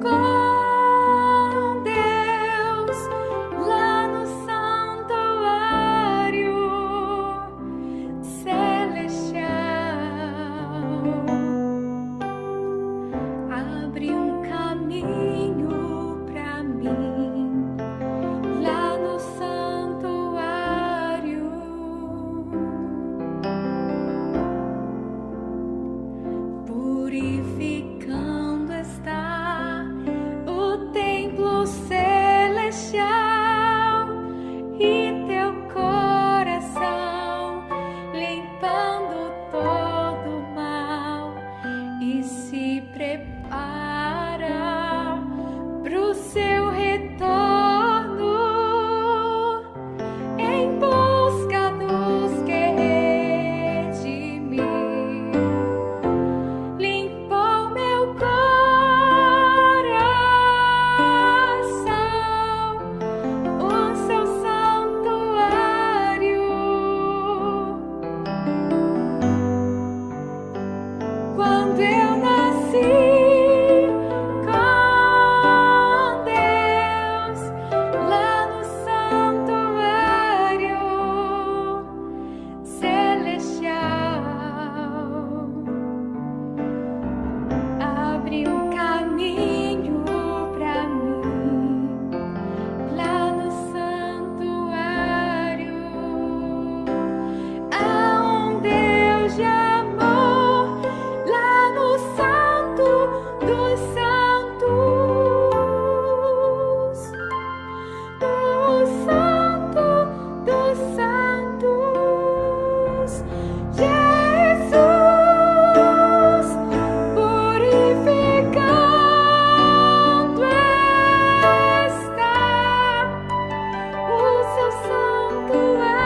com Deus lá no santuário celestial, abre um caminho para mim lá no santuário, purificando está o templo celestial e teu coração, limpando todo o mal e se prepara pro seu retorno em busca dos que redimir. Limpou meu coração, o seu santuário. Quando eu nasci com Deus lá no santuário celestial, abre um caminho para mim lá no santuário. Há um Deus de amor lá no santo dos santos, do santo dos santos, Jesus purificando está o seu santuário.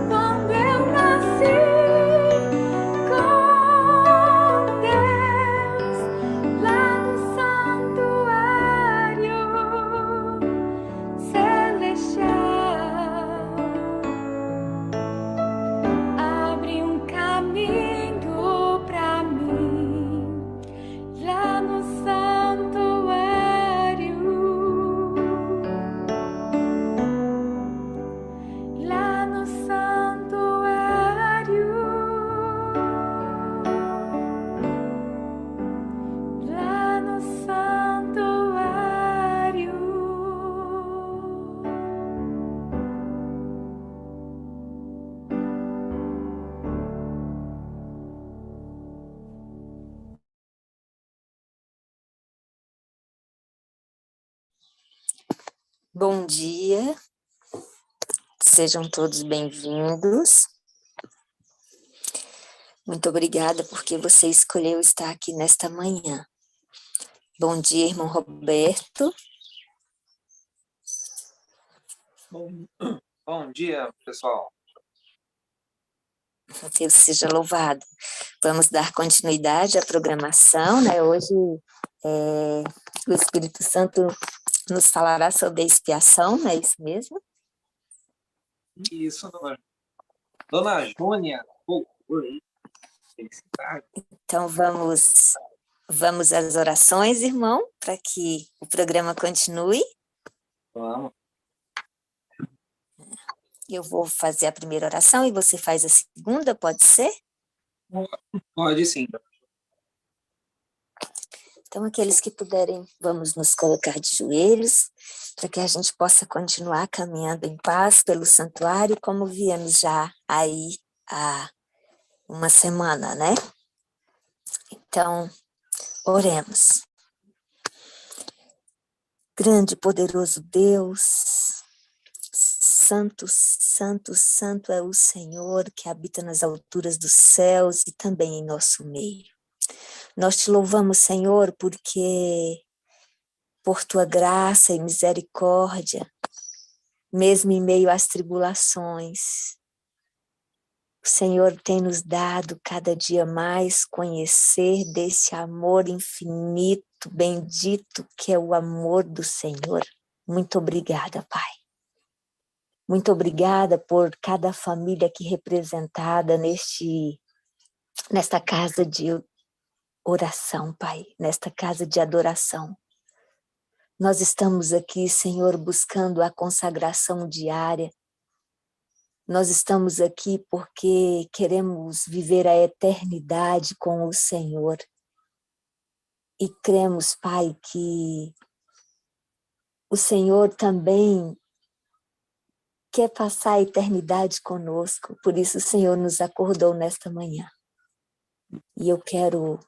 Quando eu nasci com Deus lá no santuário celestial, abre um caminho para mim lá no santuário, lá no santuário, lá no santuário. Bom dia, sejam todos bem-vindos. Muito obrigada porque você escolheu estar aqui nesta manhã. Bom dia, irmão Roberto. Bom dia, pessoal. Deus seja louvado. Vamos dar continuidade à programação, né? Hoje o Espírito Santo nos falará sobre a expiação, não é isso mesmo? Isso, dona Jônia. Então vamos às orações, irmão, para que o programa continue. Vamos. Eu vou fazer a primeira oração e você faz a segunda, pode ser? Pode sim. Então, aqueles que puderem, vamos nos colocar de joelhos, para que a gente possa continuar caminhando em paz pelo santuário, como viemos já aí há uma semana, né? Então, oremos. Grande e poderoso Deus, santo, santo, santo é o Senhor que habita nas alturas dos céus e também em nosso meio. Nós te louvamos, Senhor, porque por tua graça e misericórdia, mesmo em meio às tribulações, o Senhor tem nos dado cada dia mais conhecer desse amor infinito, bendito, que é o amor do Senhor. Muito obrigada, Pai. Muito obrigada por cada família aqui representada nesta casa de oração, Pai, nesta casa de adoração. Nós estamos aqui, Senhor, buscando a consagração diária. Nós estamos aqui porque queremos viver a eternidade com o Senhor. E cremos, Pai, que o Senhor também quer passar a eternidade conosco. Por isso o Senhor nos acordou nesta manhã. E eu quero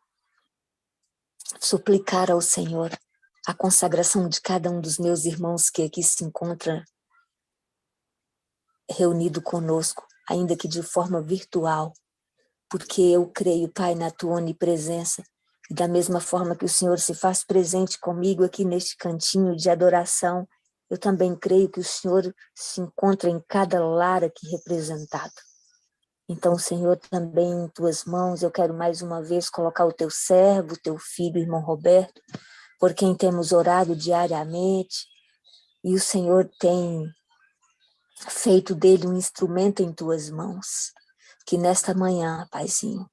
suplicar ao Senhor a consagração de cada um dos meus irmãos que aqui se encontra reunido conosco, ainda que de forma virtual, porque eu creio, Pai, na tua onipresença, e da mesma forma que o Senhor se faz presente comigo aqui neste cantinho de adoração, eu também creio que o Senhor se encontra em cada lar aqui representado. Então, Senhor, também em tuas mãos, eu quero mais uma vez colocar o teu servo, o teu filho, irmão Roberto, por quem temos orado diariamente, e o Senhor tem feito dele um instrumento em tuas mãos. Que nesta manhã, Paizinho,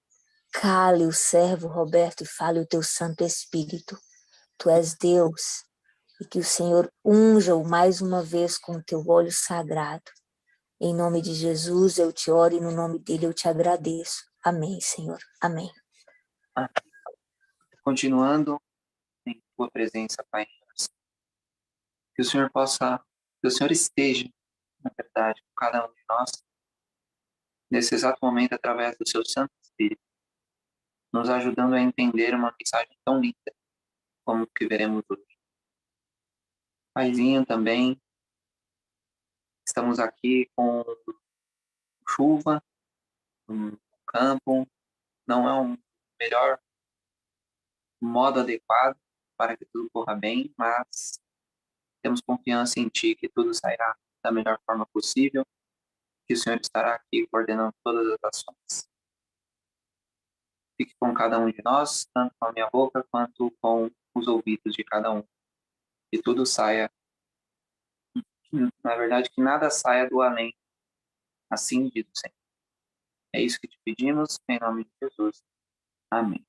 cale o servo Roberto e fale o teu Santo Espírito. Tu és Deus, e que o Senhor unja-o mais uma vez com o teu óleo sagrado. Em nome de Jesus eu te oro e no nome dele eu te agradeço. Amém, Senhor. Amém. Continuando em tua presença, Pai, que o Senhor possa, que o Senhor esteja, na verdade, com cada um de nós, nesse exato momento, através do seu Santo Espírito, nos ajudando a entender uma mensagem tão linda como o que veremos hoje. Paizinho, também estamos aqui com chuva no campo, não é um melhor modo adequado para que tudo corra bem, mas temos confiança em Ti que tudo sairá da melhor forma possível, que o Senhor estará aqui coordenando todas as ações. Fique com cada um de nós, tanto com a minha boca quanto com os ouvidos de cada um. Que tudo saia, na verdade, que nada saia do além, assim diz o Senhor. É isso que te pedimos, em nome de Jesus. Amém.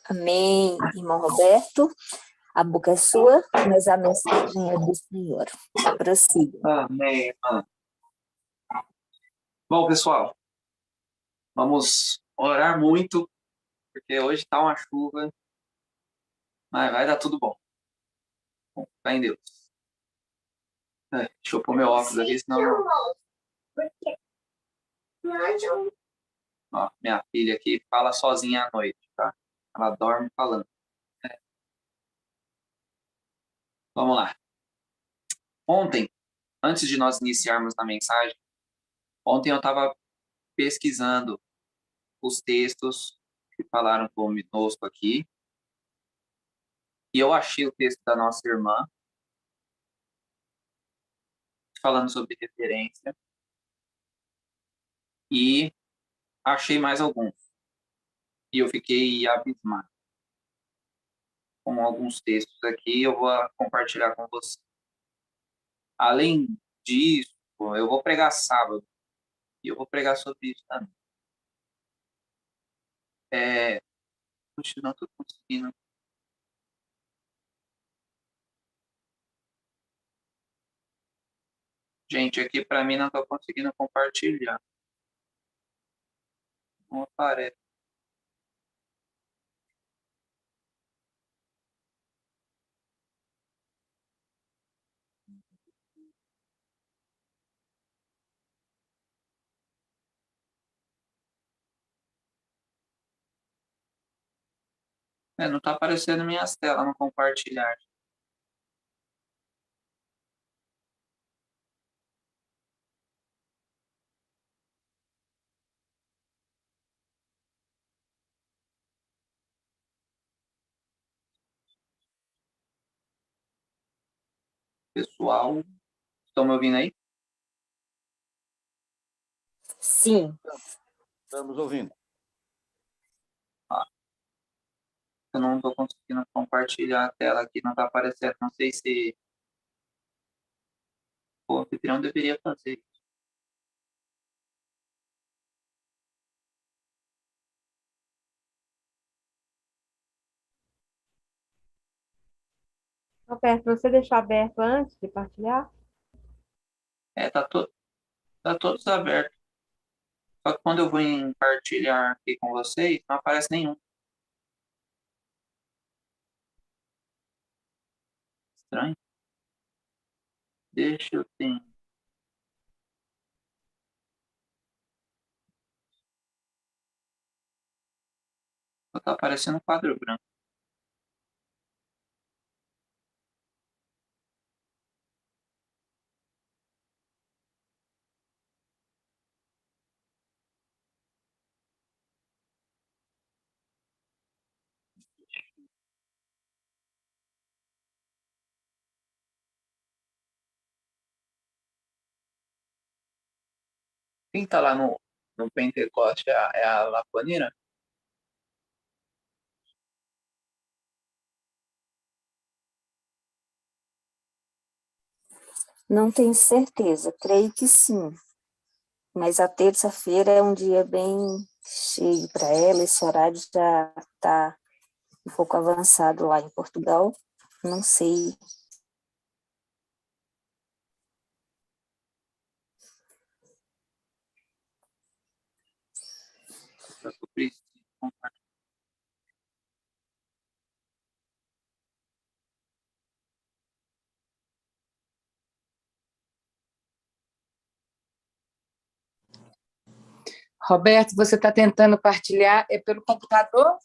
Amém, irmão Roberto. A boca é sua, mas a mensagem é do Senhor. Prossiga. Amém, irmã. Bom, pessoal, vamos orar muito, porque hoje está uma chuva, mas vai dar tudo bom. Bom, fé em Deus. Deixa eu pôr meu óculos aqui, senão... Ó, minha filha aqui fala sozinha à noite, tá? Ela dorme falando. Vamos lá. Ontem, antes de nós iniciarmos na mensagem, ontem eu estava pesquisando os textos que falaram conosco aqui, e eu achei o texto da nossa irmã, falando sobre referência, e achei mais alguns. E eu fiquei abismado com alguns textos aqui, eu vou compartilhar com você. Além disso, eu vou pregar sábado, e eu vou pregar sobre isso também. Puxa, não estou conseguindo. Gente, aqui para mim não estou conseguindo compartilhar. Não aparece. Não está aparecendo minhas telas no compartilhar. Pessoal, estão me ouvindo aí? Sim. Estamos ouvindo. Eu não estou conseguindo compartilhar a tela aqui, não está aparecendo. Não sei se O anfitrião deveria fazer. Roberto, você deixou aberto antes de partilhar? Tá todos abertos. Só que quando eu vou em partilhar aqui com vocês, não aparece nenhum. Estranho. Deixa eu ter. Só tá aparecendo um quadro branco. Quem tá lá no Pentecoste é a Lapanina? Não tenho certeza, creio que sim. Mas a terça-feira é um dia bem cheio para ela, esse horário já está um pouco avançado lá em Portugal. Não sei. Eu preciso compartilhar. Roberto, você está tentando partilhar pelo computador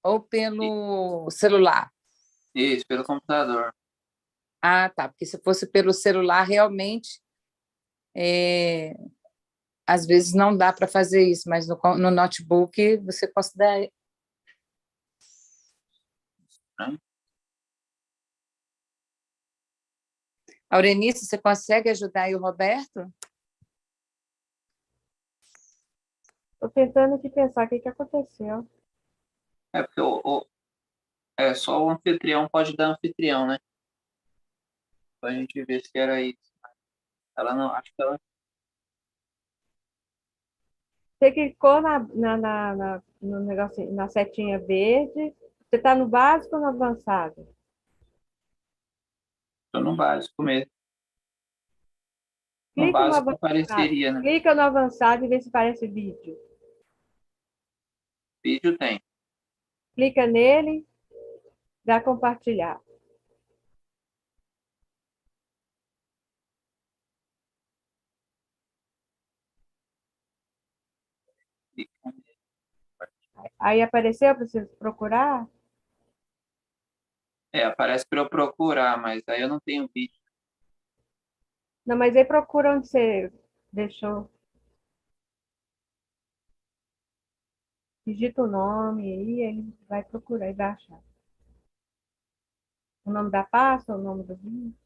ou pelo celular? Isso, pelo computador. Ah, tá. Porque se fosse pelo celular, realmente, às vezes não dá para fazer isso, mas no notebook você considera. Né? Aurenice, você consegue ajudar aí o Roberto? Estou tentando aqui pensar o que aconteceu. É porque só o anfitrião pode dar anfitrião, né? Pra gente ver se era isso. Ela não, acho que ela. Você clicou no negocinho, na setinha verde. Você está no básico ou no avançado? Tô no básico mesmo. No Clica no básico avançado. apareceria, né? Clica no avançado e vê se aparece vídeo. Vídeo tem. Clica nele, dá compartilhar. Aí apareceu para você procurar? Aparece para eu procurar, mas aí eu não tenho vídeo. Não, mas aí procura onde você deixou. Digita o nome aí, ele vai procurar e vai achar. O nome da pasta, o nome do vídeo.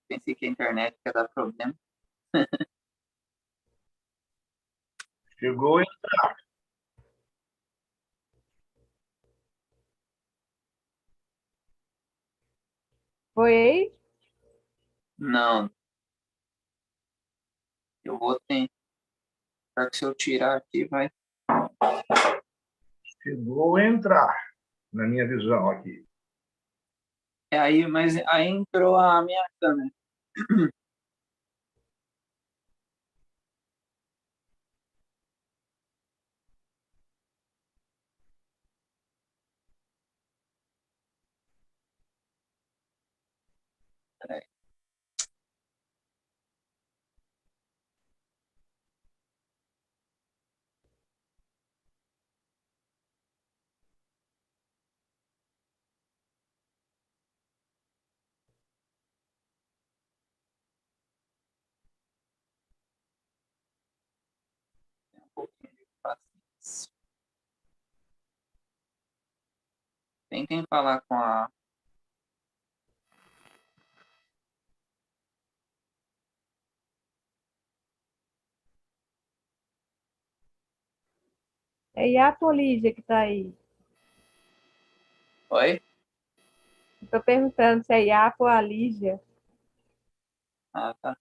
Pensei que a internet ia dar problema. Chegou, hein? Foi aí? Não, eu vou tentar. Que se eu tirar aqui, vai. Chegou a entrar, na minha visão aqui. Aí, mas aí entrou a minha câmera. Peraí. Tem um pouquinho de paciência. Tentem falar com a. É Iapo ou Lígia que está aí? Oi? Estou perguntando se é Iapo ou a Lígia. Ah, tá.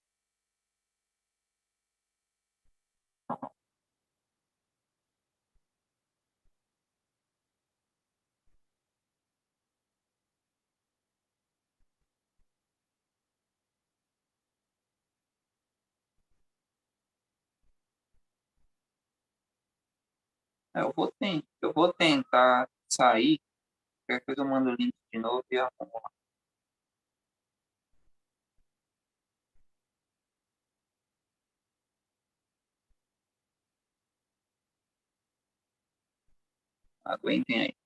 Eu vou tentar sair. Qualquer coisa eu mando o link de novo e arrumo lá. Aguentem aí.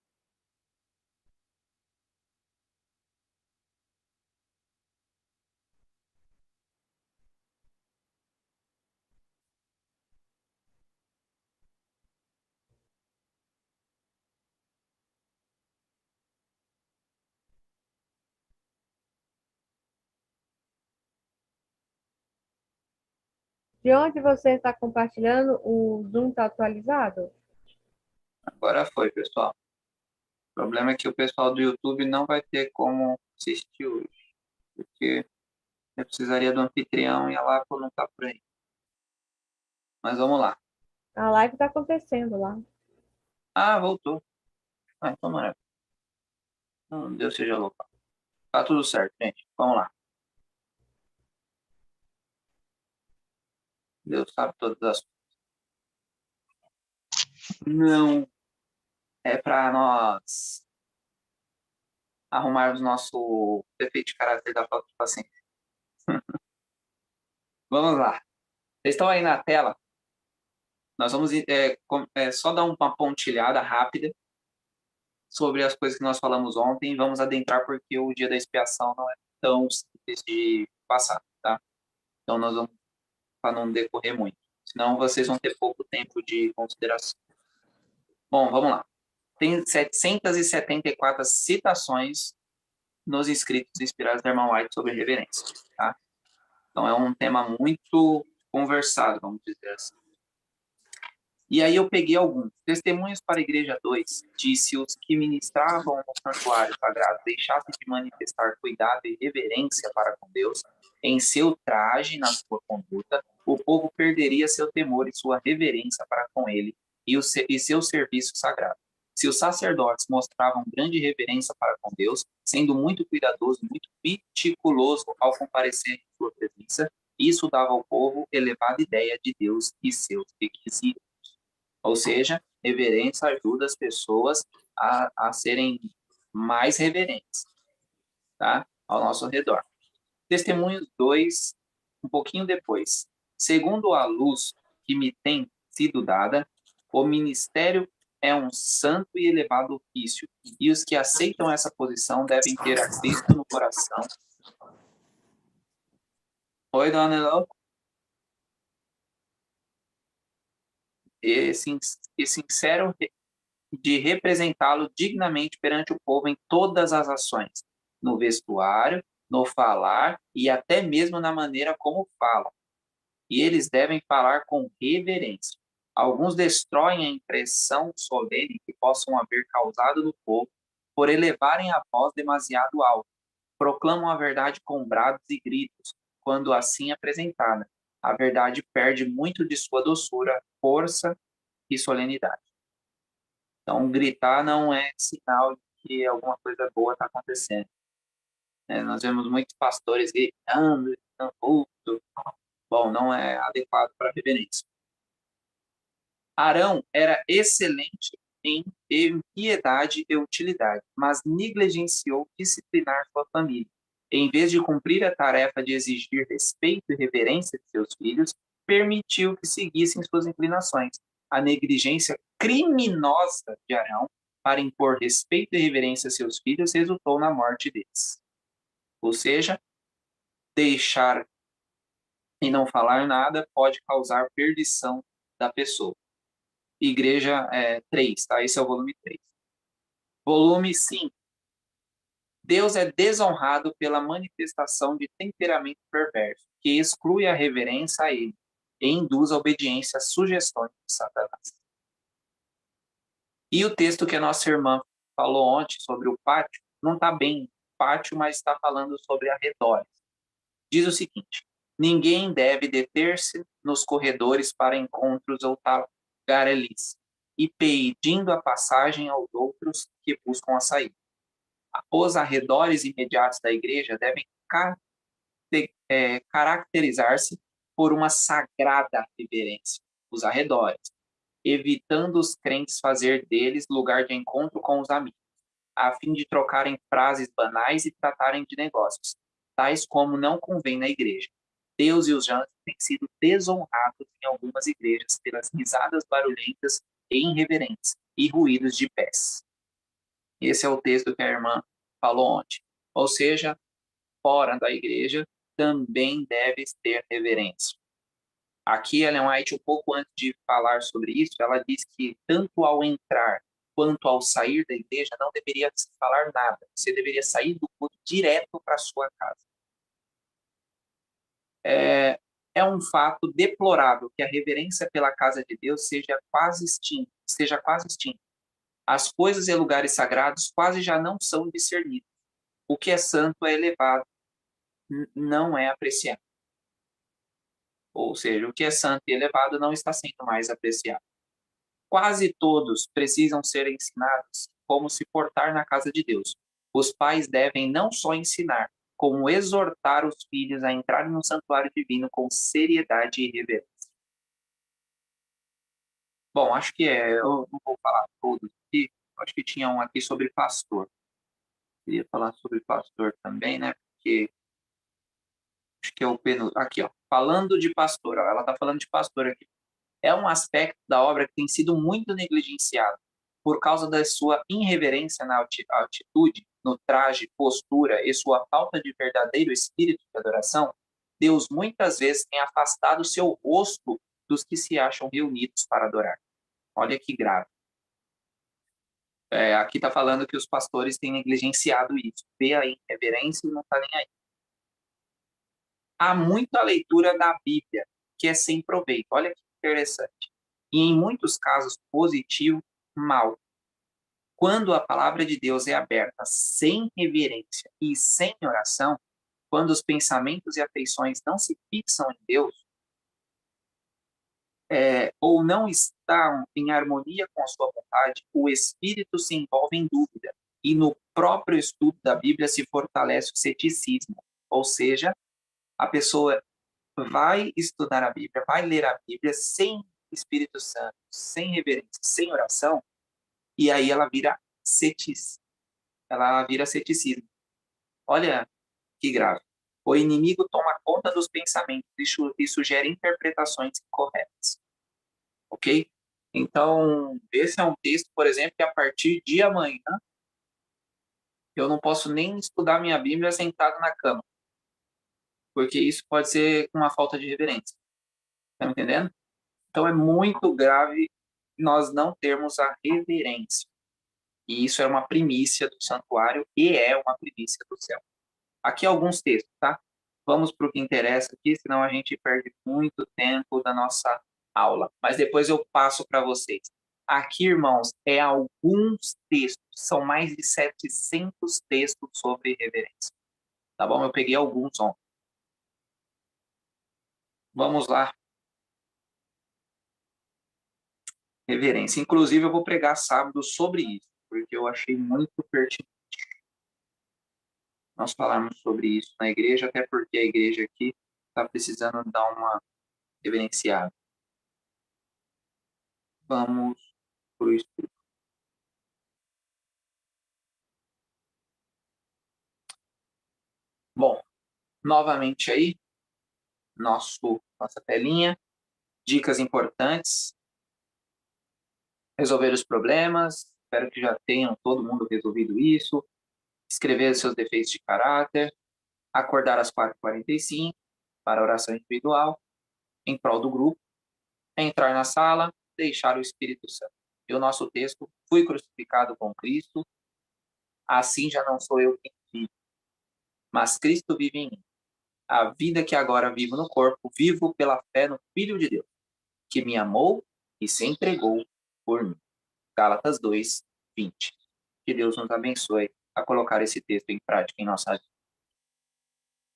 De onde você está compartilhando? O Zoom está atualizado? Agora foi, pessoal. O problema é que o pessoal do YouTube não vai ter como assistir hoje, porque eu precisaria do anfitrião e a Lapo não está por aí. Mas vamos lá. A live está acontecendo lá. Ah, voltou. Ah, então maravilha. Não, Deus seja louvado. Tá tudo certo, gente. Vamos lá. Deus sabe todas as coisas. Não é para nós arrumarmos nosso defeito de caráter da falta de paciência. Vamos lá. Vocês estão aí na tela? Nós vamos só dar uma pontilhada rápida sobre as coisas que nós falamos ontem. Vamos adentrar porque o dia da expiação não é tão simples de passar, tá? Então nós vamos para não decorrer muito. Senão vocês vão ter pouco tempo de consideração. Bom, vamos lá. Tem 774 citações nos escritos inspirados da irmã White sobre reverência, tá? Então é um tema muito conversado, vamos dizer assim. E aí eu peguei alguns. Testemunhos para a Igreja 2 disse: os que ministravam no santuário sagrado deixassem de manifestar cuidado e reverência para com Deus em seu traje e na sua conduta, o povo perderia seu temor e sua reverência para com ele e seu serviço sagrado. Se os sacerdotes mostravam grande reverência para com Deus, sendo muito cuidadoso, muito meticuloso ao comparecer em sua presença, isso dava ao povo elevada ideia de Deus e seus requisitos. Ou seja, reverência ajuda as pessoas a serem mais reverentes, tá? Ao nosso redor. Testemunhos 2, um pouquinho depois. Segundo a luz que me tem sido dada, o ministério é um santo e elevado ofício, e os que aceitam essa posição devem ter a Cristo no coração. Oi, dona Elô? E sincero de representá-lo dignamente perante o povo em todas as ações, no vestuário, no falar e até mesmo na maneira como falam. E eles devem falar com reverência. Alguns destroem a impressão solene que possam haver causado no povo por elevarem a voz demasiado alta. Proclamam a verdade com brados e gritos, quando assim apresentada. A verdade perde muito de sua doçura, força e solenidade. Então, gritar não é sinal de que alguma coisa boa está acontecendo. Nós vemos muitos pastores gritando, gritando muito. Bom, não é adequado para a reverência. Arão era excelente em piedade e utilidade, mas negligenciou disciplinar sua família. Em vez de cumprir a tarefa de exigir respeito e reverência de seus filhos, permitiu que seguissem suas inclinações. A negligência criminosa de Arão para impor respeito e reverência a seus filhos resultou na morte deles. Ou seja, deixar e não falar nada pode causar perdição da pessoa. Igreja 3, tá? Esse é o volume 3. Volume 5. Deus é desonrado pela manifestação de temperamento perverso, que exclui a reverência a ele e induz a obediência às sugestões de Satanás. E o texto que a nossa irmã falou ontem sobre o pátio, não está bem pátio, mas está falando sobre arredores. Diz o seguinte: ninguém deve deter-se nos corredores para encontros ou tagarelice, e pedindo a passagem aos outros que buscam a saída. Os arredores imediatos da igreja devem caracterizar-se por uma sagrada reverência, os arredores, evitando os crentes fazer deles lugar de encontro com os amigos, a fim de trocarem frases banais e tratarem de negócios, tais como não convém na igreja. Deus e os anjos têm sido desonrados em algumas igrejas pelas risadas barulhentas e irreverentes e ruídos de pés. Esse é o texto que a irmã falou ontem. Ou seja, fora da igreja também deve ter reverência. Aqui, Ellen White, um pouco antes de falar sobre isso, ela diz que tanto ao entrar quanto ao sair da igreja não deveria se falar nada. Você deveria sair do culto direto para sua casa. É um fato deplorável que a reverência pela casa de Deus seja quase extinta. As coisas e lugares sagrados quase já não são discernidos. O que é santo é elevado, não é apreciado. Ou seja, o que é santo e elevado não está sendo mais apreciado. Quase todos precisam ser ensinados como se portar na casa de Deus. Os pais devem não só ensinar, como exortar os filhos a entrarem no santuário divino com seriedade e reverência. Bom, acho que eu não vou falar todos aqui, acho que tinha um aqui sobre pastor. Queria falar sobre pastor também, né? Porque acho que é o penúltimo. Aqui, ó. Falando de pastor, ó, ela está falando de pastor aqui. É um aspecto da obra que tem sido muito negligenciado por causa da sua irreverência na atitude, no traje, postura e sua falta de verdadeiro espírito de adoração. Deus muitas vezes tem afastado seu rosto dos que se acham reunidos para adorar. Olha que grave. Aqui está falando que os pastores têm negligenciado isso. Vê a irreverência e não está nem aí. Há muita leitura da Bíblia que é sem proveito. Olha que interessante. E em muitos casos, positivo, mal. Quando a palavra de Deus é aberta sem reverência e sem oração, quando os pensamentos e afeições não se fixam em Deus, ou não estão em harmonia com a sua vontade, o espírito se envolve em dúvida. E no próprio estudo da Bíblia se fortalece o ceticismo. Ou seja, a pessoa vai estudar a Bíblia, vai ler a Bíblia sem Espírito Santo, sem reverência, sem oração, e aí ela vira ceticismo. Olha que grave. O inimigo toma conta dos pensamentos e sugere interpretações incorretas. Ok? Então, esse é um texto, por exemplo, que a partir de amanhã eu não posso nem estudar minha Bíblia sentado na cama, porque isso pode ser uma falta de reverência. Tá me entendendo? Então, é muito grave nós não termos a reverência. E isso é uma primícia do santuário e é uma primícia do céu. Aqui alguns textos, tá? Vamos para o que interessa aqui, senão a gente perde muito tempo da nossa aula. Mas depois eu passo para vocês. Aqui, irmãos, alguns textos. São mais de 700 textos sobre reverência. Tá bom? Eu peguei alguns ontem. Vamos lá. Reverência. Inclusive, eu vou pregar sábado sobre isso, porque eu achei muito pertinente nós falarmos sobre isso na igreja, até porque a igreja aqui está precisando dar uma reverenciada. Vamos para o estudo. Bom, novamente aí, nossa telinha, dicas importantes, resolver os problemas, espero que já tenham todo mundo resolvido isso, escrever os seus defeitos de caráter, acordar às 4h45 para a oração individual, em prol do grupo, entrar na sala, deixar o Espírito Santo. E o nosso texto, fui crucificado com Cristo, assim já não sou eu quem vive, mas Cristo vive em mim. A vida que agora vivo no corpo, vivo pela fé no Filho de Deus, que me amou e se entregou por mim. Gálatas 2, 20. Que Deus nos abençoe a colocar esse texto em prática em nossa vida.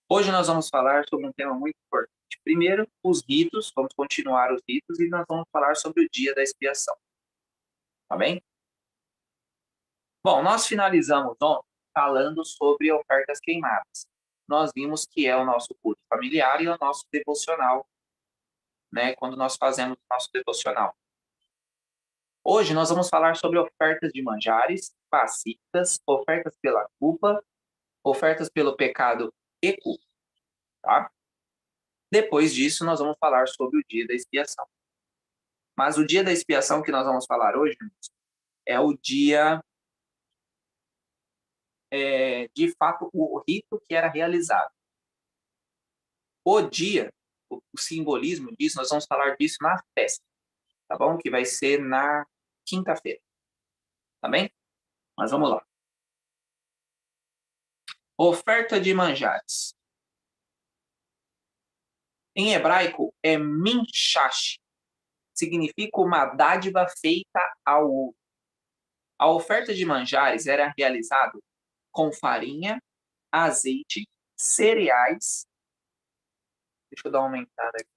Hoje nós vamos falar sobre um tema muito importante. Primeiro, os ritos, vamos continuar os ritos e nós vamos falar sobre o dia da expiação. Tá bem? Bom, nós finalizamos ontem falando sobre ofertas queimadas. Nós vimos que é o nosso culto familiar e o nosso devocional, né? Quando nós fazemos o nosso devocional. Hoje nós vamos falar sobre ofertas de manjares, pacíficas, ofertas pela culpa, ofertas pelo pecado e culpa, tá? Depois disso, nós vamos falar sobre o dia da expiação. Mas o dia da expiação que nós vamos falar hoje, é o dia, de fato, o rito que era realizado. O dia, o simbolismo disso, nós vamos falar disso na festa, tá bom? Que vai ser na quinta-feira, tá bem? Mas vamos lá. Oferta de manjares. Em hebraico, é minchash. Significa uma dádiva feita ao outro. A oferta de manjares era realizada com farinha, azeite, cereais. Deixa eu dar uma aumentada aqui.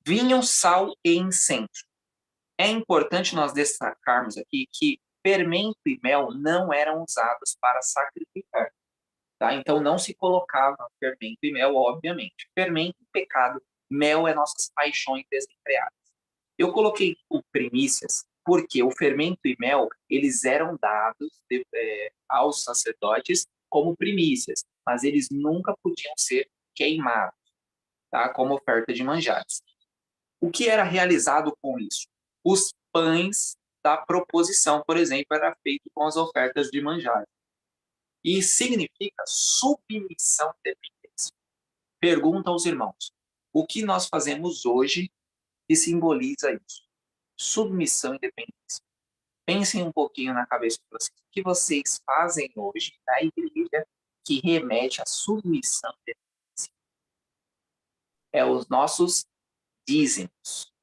Vinho, sal e incenso. É importante nós destacarmos aqui que fermento e mel não eram usados para sacrificar. Tá? Então não se colocava fermento e mel, obviamente. Fermento e pecado, mel é nossas paixões desenfreadas. Eu coloquei o primícias porque o fermento e mel, eles eram dados aos sacerdotes como primícias, mas eles nunca podiam ser queimados, tá? Como oferta de manjares. O que era realizado com isso? Os pães da proposição, por exemplo, era feito com as ofertas de manjares. E significa submissão e dependência. Pergunta aos irmãos, o que nós fazemos hoje que simboliza isso? Submissão e dependência. Pensem um pouquinho na cabeça de vocês. O que vocês fazem hoje na igreja que remete à submissão e dependência? É os nossos dízimos.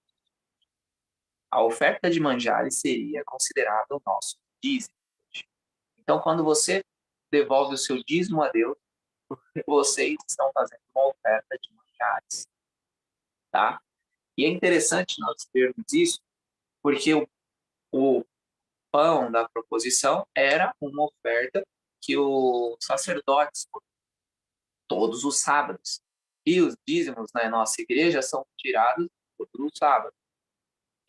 A oferta de manjares seria considerada o nosso dízimo. Então, quando você devolve o seu dízimo a Deus, vocês estão fazendo uma oferta de manjares. Tá? E é interessante nós vermos isso, porque o pão da proposição era uma oferta que os sacerdotes, todos os sábados, e os dízimos na nossa igreja são tirados todos os sábados.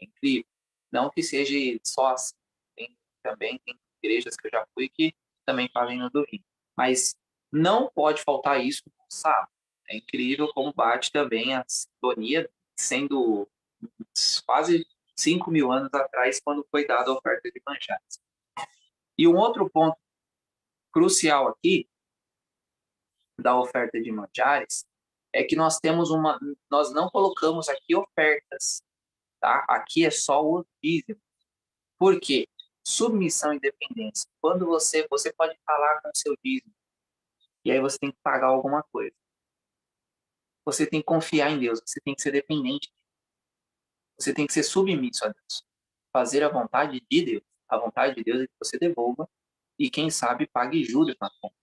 É incrível. Não que seja só assim. Também tem igrejas que eu já fui que também fazem no domingo. Mas não pode faltar isso no sábado. É incrível como bate também a sintonia, sendo quase 5.000 anos atrás, quando foi dada a oferta de manjares. E um outro ponto crucial aqui da oferta de manjares é que nós não colocamos aqui ofertas, tá? Aqui é só o dízimo. Por quê? Submissão e dependência. Quando você pode falar com o seu dízimo, e aí você tem que pagar alguma coisa. Você tem que confiar em Deus, você tem que ser dependente. Você tem que ser submisso a Deus. Fazer a vontade de Deus. A vontade de Deus é que você devolva e, quem sabe, pague juros na conta.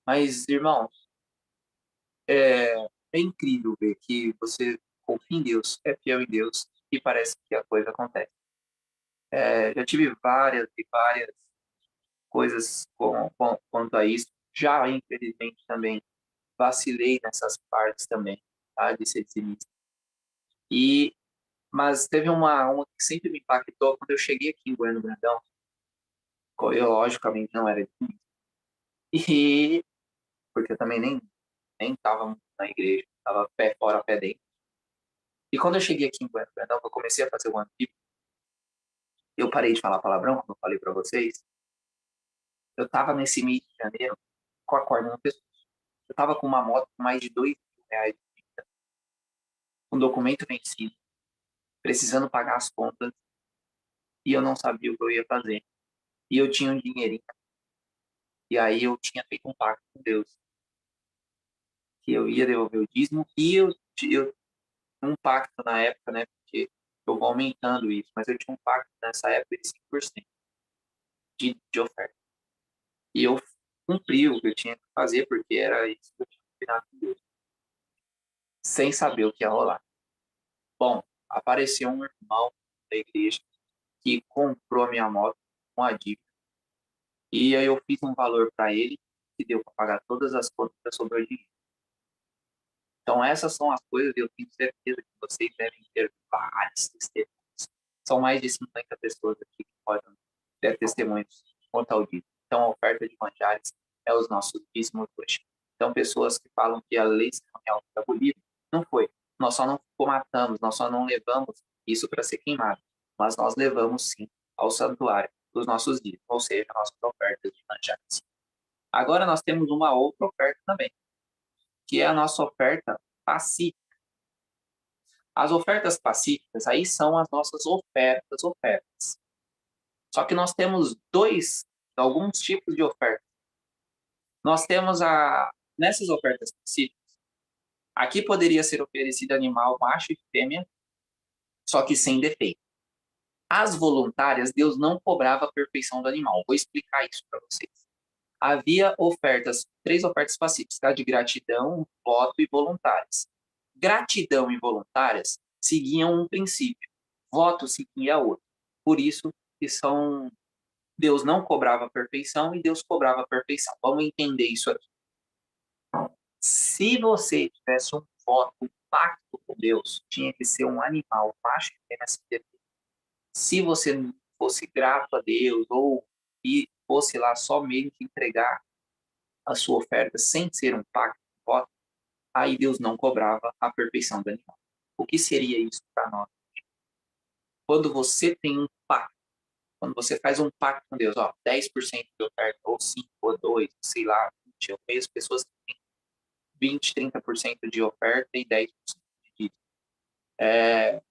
Mas, irmão, é incrível ver que você confia em Deus, é fiel em Deus e parece que a coisa acontece. Já tive várias e várias coisas quanto a isso. Já, infelizmente, também vacilei nessas partes também, tá? De ser dizimista. Mas teve uma que sempre me impactou quando eu cheguei aqui em Bueno Brandão. Eu, logicamente, não era dizimista. E porque eu também nem estava na igreja, estava pé fora, pé dentro. E quando eu cheguei aqui em Bueno Brandão, eu comecei a fazer o ano bíblico, eu parei de falar palavrão, como eu falei para vocês. Eu estava nesse mês de janeiro com a corda no pescoço. Eu estava com uma moto com mais de R$ 2.000, um documento vencido, precisando pagar as contas, e eu não sabia o que eu ia fazer. E eu tinha um dinheirinho. E aí eu tinha feito um pacto com Deus, que eu ia devolver o dízimo, e eu um pacto na época, né, porque eu vou aumentando isso, mas eu tinha um pacto nessa época de 5% de oferta. E eu cumpri o que eu tinha que fazer, porque era isso que eu tinha combinado com Deus, sem saber o que ia rolar. Bom, apareceu um irmão da igreja que comprou a minha moto com a dívida. E aí eu fiz um valor para ele que deu para pagar todas as contas e sobrou dinheiro. Então essas são as coisas, eu tenho certeza que vocês devem ter vários testemunhos. São mais de 50 pessoas aqui que podem ter testemunhos quanto ao dízimo. Então a oferta de manjares é os nossos dízimos hoje. Então pessoas que falam que a lei cerimonial foi abolida, não foi. Nós só não formatamos, nós só não levamos isso para ser queimado, mas nós levamos sim ao santuário dos nossos dízimos, ou seja, nossas ofertas de manjares. Agora nós temos uma outra oferta também, que é a nossa oferta pacífica. As ofertas pacíficas aí são as nossas ofertas. Só que nós temos alguns tipos de ofertas. Nós temos nessas ofertas pacíficas, aqui poderia ser oferecido animal macho e fêmea, só que sem defeito. As voluntárias, Deus não cobrava a perfeição do animal. Vou explicar isso para vocês. Havia três ofertas pacíficas, tá? De gratidão, voto e voluntárias. Gratidão e voluntárias seguiam um princípio, voto seguia outro. Por isso que Deus não cobrava a perfeição e Deus cobrava a perfeição. Vamos entender isso aqui. Se você tivesse um voto, um pacto com Deus, tinha que ser um animal macho e fêmea sem defeito. Se você não fosse grato a Deus ou fosse lá somente entregar a sua oferta sem ser um pacto, aí Deus não cobrava a perfeição do animal. O que seria isso para nós? Quando você tem um pacto, quando você faz um pacto com Deus, 10% de oferta, ou 5, ou 2, sei lá, 20, eu conheço pessoas que têm 20, 30% de oferta e 10% de dízimo.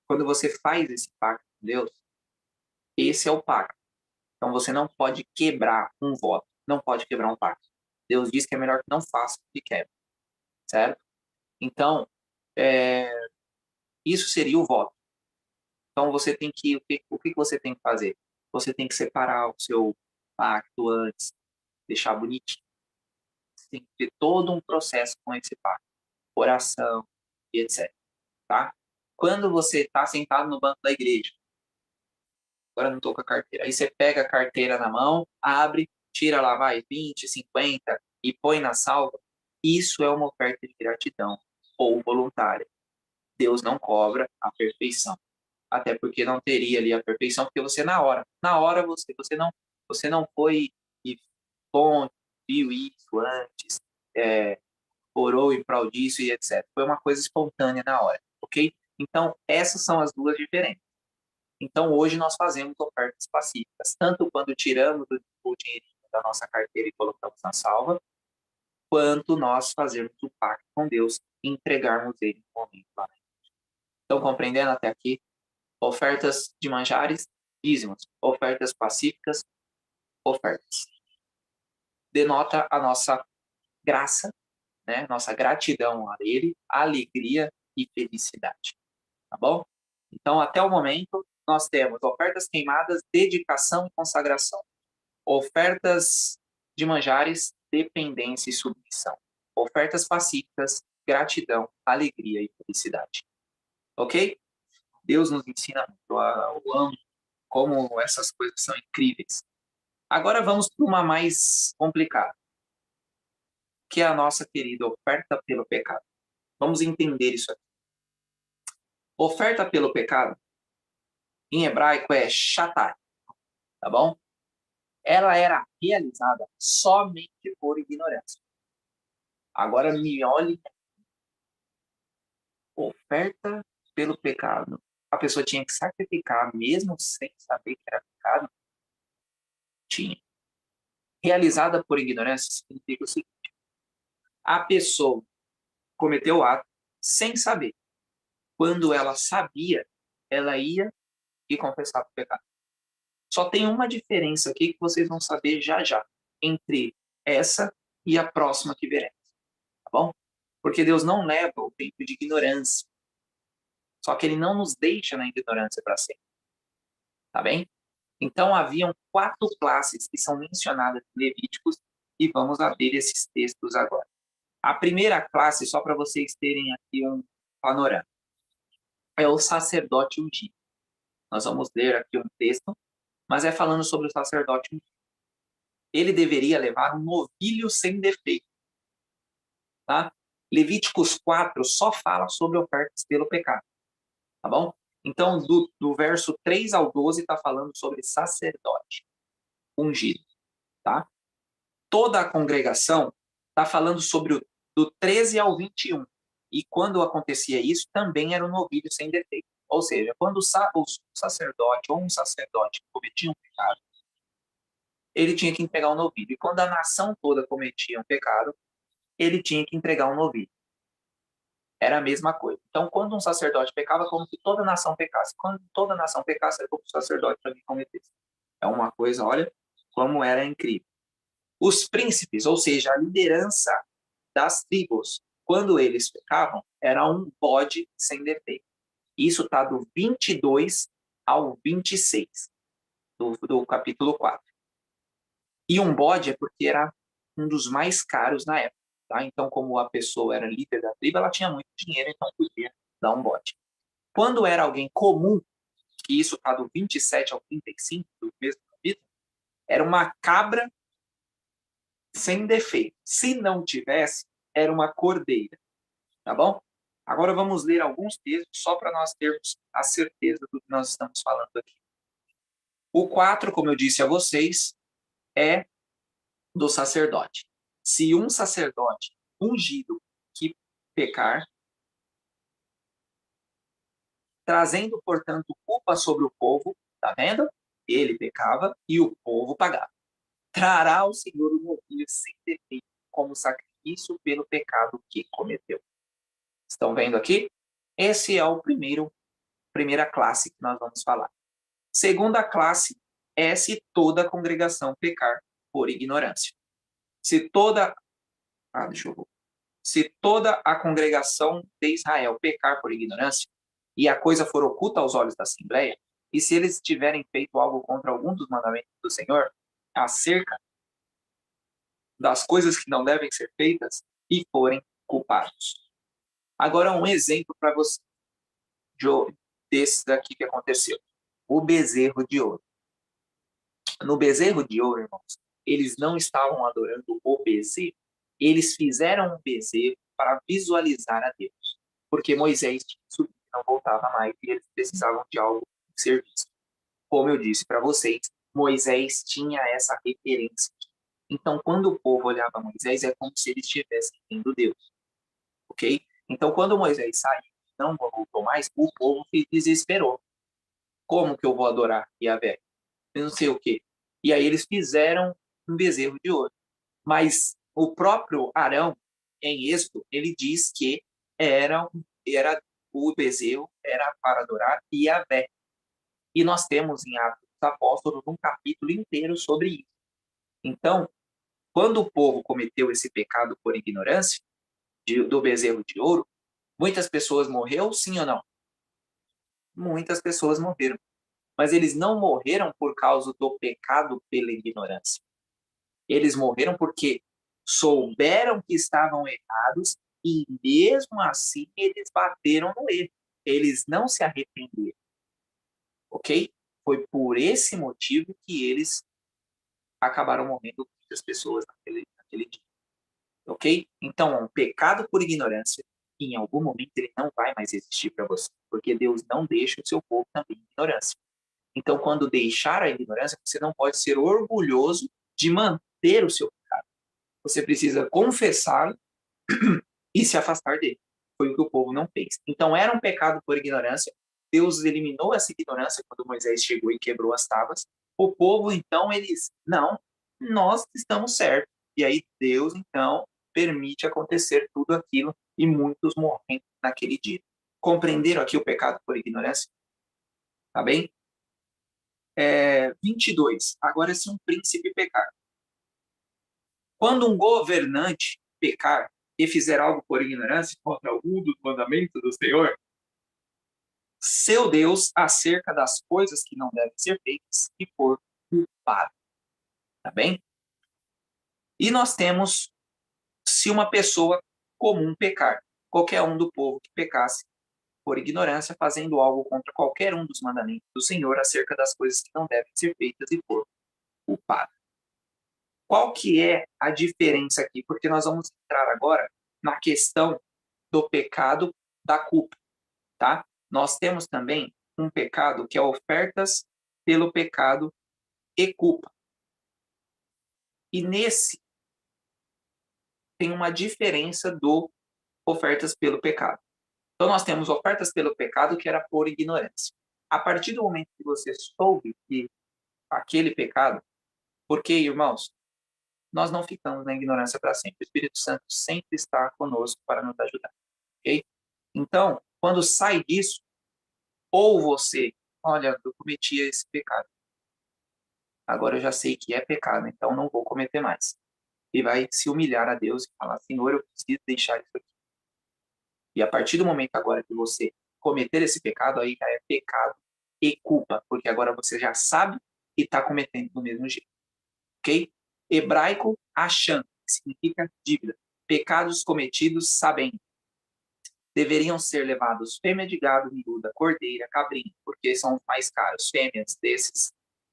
Quando você faz esse pacto com Deus, esse é o pacto. Então você não pode quebrar um voto, não pode quebrar um pacto. Deus diz que é melhor que não faça do que quebre, certo? Então, isso seria o voto. Então você tem que, o que você tem que fazer? Você tem que separar o seu pacto antes, deixar bonitinho. Você tem que ter todo um processo com esse pacto, oração e etc. Tá? Quando você está sentado no banco da igreja, agora não estou com a carteira, aí você pega a carteira na mão, abre, tira lá, 20, 50 e põe na salva, isso é uma oferta de gratidão ou voluntária. Deus não cobra a perfeição. Até porque não teria ali a perfeição, porque você na hora você não foi e viu isso antes, orou em prol disso e etc. Foi uma coisa espontânea na hora, ok? Então, essas são as duas diferenças. Então, hoje nós fazemos ofertas pacíficas, tanto quando tiramos o dinheirinho da nossa carteira e colocamos na salva, quanto nós fazemos o pacto com Deus e entregarmos ele no momento lá. Estão compreendendo até aqui? Ofertas de manjares, dízimos. Ofertas pacíficas, ofertas. Denota a nossa graça, né? Nossa gratidão a Ele, alegria e felicidade. Tá bom? Então, até o momento, nós temos ofertas queimadas, dedicação e consagração. Ofertas de manjares, dependência e submissão. Ofertas pacíficas, gratidão, alegria e felicidade. Ok? Deus nos ensina muito. Eu amo como essas coisas são incríveis. Agora vamos para uma mais complicada, que é a nossa querida oferta pelo pecado. Vamos entender isso aqui. Oferta pelo pecado, em hebraico, é shatai, tá bom? Ela era realizada somente por ignorância. Agora me olhe. Oferta pelo pecado. A pessoa tinha que sacrificar, mesmo sem saber que era pecado? Tinha. Realizada por ignorância significa o seguinte: a pessoa cometeu o ato sem saber. Quando ela sabia, ela ia e confessava o pecado. Só tem uma diferença aqui que vocês vão saber já já, entre essa e a próxima que veremos. Tá bom? Porque Deus não leva o tempo de ignorância. Só que ele não nos deixa na ignorância para sempre. Tá bem? Então, haviam 4 classes que são mencionadas em Levíticos e vamos abrir esses textos agora. A primeira classe, só para vocês terem aqui um panorama, é o sacerdote ungido. Nós vamos ler aqui um texto, mas é falando sobre o sacerdote ungido. Ele deveria levar um novilho sem defeito. Tá? Levíticos 4 só fala sobre ofertas pelo pecado. Tá bom? Então, do verso 3 ao 12 está falando sobre sacerdote ungido. Tá? Toda a congregação está falando sobre do 13 ao 21. E quando acontecia isso, também era um novilho sem defeito. Ou seja, quando o sacerdote ou um sacerdote cometia um pecado, ele tinha que entregar um novilho. E quando a nação toda cometia um pecado, ele tinha que entregar um novilho. Era a mesma coisa. Então, quando um sacerdote pecava, como se toda a nação pecasse. Quando toda a nação pecasse, era como se o sacerdote também cometesse. É uma coisa, olha, como era incrível. Os príncipes, ou seja, a liderança das tribos, quando eles pecavam, era um bode sem defeito. Isso está do 22 ao 26 do capítulo 4. E um bode é porque era um dos mais caros na época. Tá? Então, como a pessoa era líder da tribo, ela tinha muito dinheiro, então podia dar um bode. Quando era alguém comum, que isso está do 27 ao 35 do mesmo capítulo, era uma cabra sem defeito. Se não tivesse, era uma cordeira. Tá bom? Agora vamos ler alguns textos só para nós termos a certeza do que nós estamos falando aqui. O 4, como eu disse a vocês, é do sacerdote. Se um sacerdote ungido que pecar, trazendo, portanto, culpa sobre o povo, tá vendo? Ele pecava e o povo pagava. Trará ao Senhor o novilho sem defeito como sacrifício pelo pecado que cometeu. Estão vendo aqui? Esse é o primeira classe que nós vamos falar. Segunda classe é se toda a congregação pecar por ignorância. Se toda a congregação de Israel pecar por ignorância e a coisa for oculta aos olhos da Assembleia, e se eles tiverem feito algo contra algum dos mandamentos do Senhor, acerca das coisas que não devem ser feitas, e forem culpados. Agora, um exemplo para você desse daqui que aconteceu. O bezerro de ouro. No bezerro de ouro, irmãos, eles não estavam adorando o bezerro. Eles fizeram um bezerro para visualizar a Deus. Porque Moisés tinha subido e não voltava mais e eles precisavam de algo de serviço. Como eu disse para vocês, Moisés tinha essa referência. Então, quando o povo olhava Moisés, é como se eles estivessem vendo Deus. Ok? Então, quando Moisés saiu e não voltou mais, o povo se desesperou. Como que eu vou adorar Yahvé? Eu não sei o quê. E aí eles fizeram um bezerro de ouro. Mas o próprio Arão, em Êxodo, ele diz que o bezerro era para adorar Yahvé. E nós temos em Atos dos Apóstolos um capítulo inteiro sobre isso. Então, quando o povo cometeu esse pecado por ignorância do bezerro de ouro, muitas pessoas morreram, sim ou não? Muitas pessoas morreram. Mas eles não morreram por causa do pecado pela ignorância. Eles morreram porque souberam que estavam errados e mesmo assim eles bateram no erro. Eles não se arrependeram. Ok? Foi por esse motivo que eles acabaram morrendo muitas pessoas naquele dia. Ok? Então, um pecado por ignorância, em algum momento ele não vai mais existir para você, porque Deus não deixa o seu povo também em ignorância. Então, quando deixar a ignorância, você não pode ser orgulhoso de manter o seu pecado. Você precisa confessá-lo e se afastar dele. Foi o que o povo não fez. Então, era um pecado por ignorância. Deus eliminou essa ignorância quando Moisés chegou e quebrou as tábuas. O povo, então, eles, não, nós estamos certos. E aí Deus, então, permite acontecer tudo aquilo e muitos morrem naquele dia. Compreenderam aqui o pecado por ignorância? Tá bem? 22. Agora, se um príncipe pecar. Quando um governante pecar e fizer algo por ignorância contra algum dos mandamentos do Senhor, seu Deus acerca das coisas que não devem ser feitas e for culpado. Tá bem? E nós temos, se uma pessoa comum pecar, qualquer um do povo que pecasse por ignorância, fazendo algo contra qualquer um dos mandamentos do Senhor acerca das coisas que não devem ser feitas e for culpado. Qual que é a diferença aqui? Porque nós vamos entrar agora na questão do pecado da culpa, tá? Nós temos também um pecado que é ofertas pelo pecado e culpa. E nesse tem uma diferença do ofertas pelo pecado. Então nós temos ofertas pelo pecado que era por ignorância. A partir do momento que você soube que aquele pecado, porque, irmãos, nós não ficamos na ignorância para sempre. O Espírito Santo sempre está conosco para nos ajudar, ok? Então, quando sai disso, ou você, olha, eu cometi esse pecado. Agora eu já sei que é pecado, então não vou cometer mais. E vai se humilhar a Deus e falar, Senhor, eu preciso deixar isso aqui. E a partir do momento agora que você cometer esse pecado, aí já é pecado e culpa, porque agora você já sabe e está cometendo do mesmo jeito. Ok? Hebraico, achan, que significa dívida. Pecados cometidos sabendo. Deveriam ser levados fêmea de gado, miúda, cordeira, cabrinha, porque são os mais caros. Fêmeas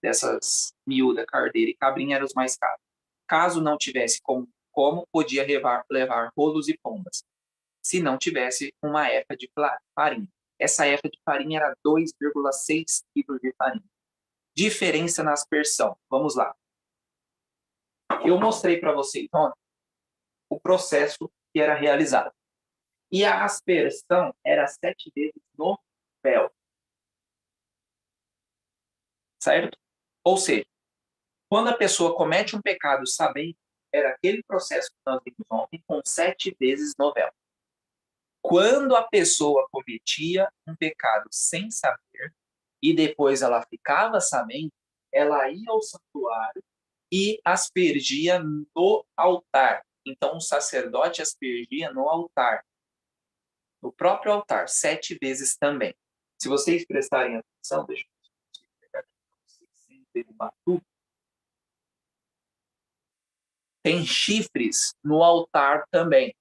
dessas miúda, cordeira e cabrinha eram os mais caros. Caso não tivesse como podia levar rolos e pombas. Se não tivesse uma efa de farinha. Essa efa de farinha era 2,6 quilos de farinha. Diferença na aspersão. Vamos lá. Eu mostrei para vocês ontem o processo que era realizado. E a aspersão era 7 vezes no véu. Certo? Ou seja, quando a pessoa comete um pecado sabendo, era aquele processo que nós vimos ontem com 7 vezes no véu. Quando a pessoa cometia um pecado sem saber, e depois ela ficava sabendo, ela ia ao santuário e aspergia no altar. Então, o sacerdote aspergia no altar. No próprio altar, 7 vezes também. Se vocês prestarem atenção, deixa eu pegar aqui para vocês sem derrubar tudo. Tem chifres no altar também.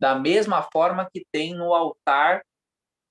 Da mesma forma que tem no altar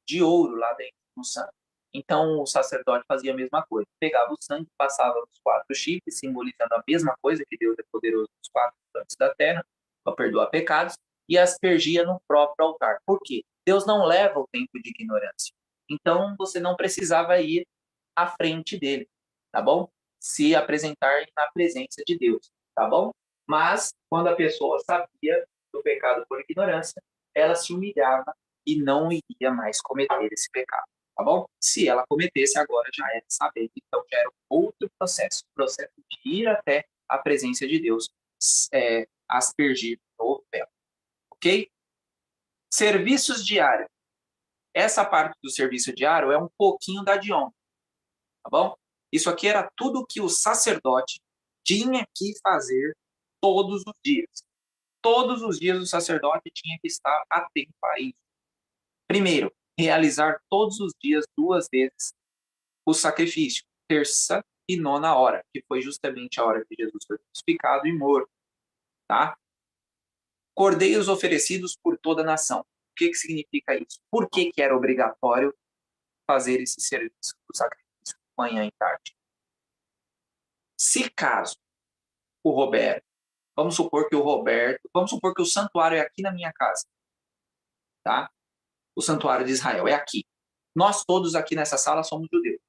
de ouro lá dentro, no sangue. Então, o sacerdote fazia a mesma coisa. Pegava o sangue, passava nos 4 chifres, simbolizando a mesma coisa, que Deus é poderoso nos 4 cantos da terra, para perdoar pecados, e aspergia no próprio altar. Por quê? Deus não leva o tempo de ignorância. Então, você não precisava ir à frente dele, tá bom? Se apresentar na presença de Deus, tá bom? Mas, quando a pessoa sabia do pecado por ignorância, ela se humilhava e não iria mais cometer esse pecado, tá bom? Se ela cometesse agora, já era saber, então já era outro processo, o processo de ir até a presença de Deus, aspergir no véu, ok? Serviços diários. Essa parte do serviço diário é um pouquinho da de ontem, tá bom? Isso aqui era tudo que o sacerdote tinha que fazer todos os dias. Todos os dias o sacerdote tinha que estar atento a isso. Primeiro, realizar todos os dias 2 vezes o sacrifício, terça e nona hora, que foi justamente a hora que Jesus foi crucificado e morto, tá? Cordeiros oferecidos por toda a nação. O que significa isso? Por que era obrigatório fazer esse serviço do sacrifício manhã e tarde? Se caso o Roberto, vamos supor que o santuário é aqui na minha casa, tá? O santuário de Israel é aqui. Nós todos aqui nessa sala somos judeus.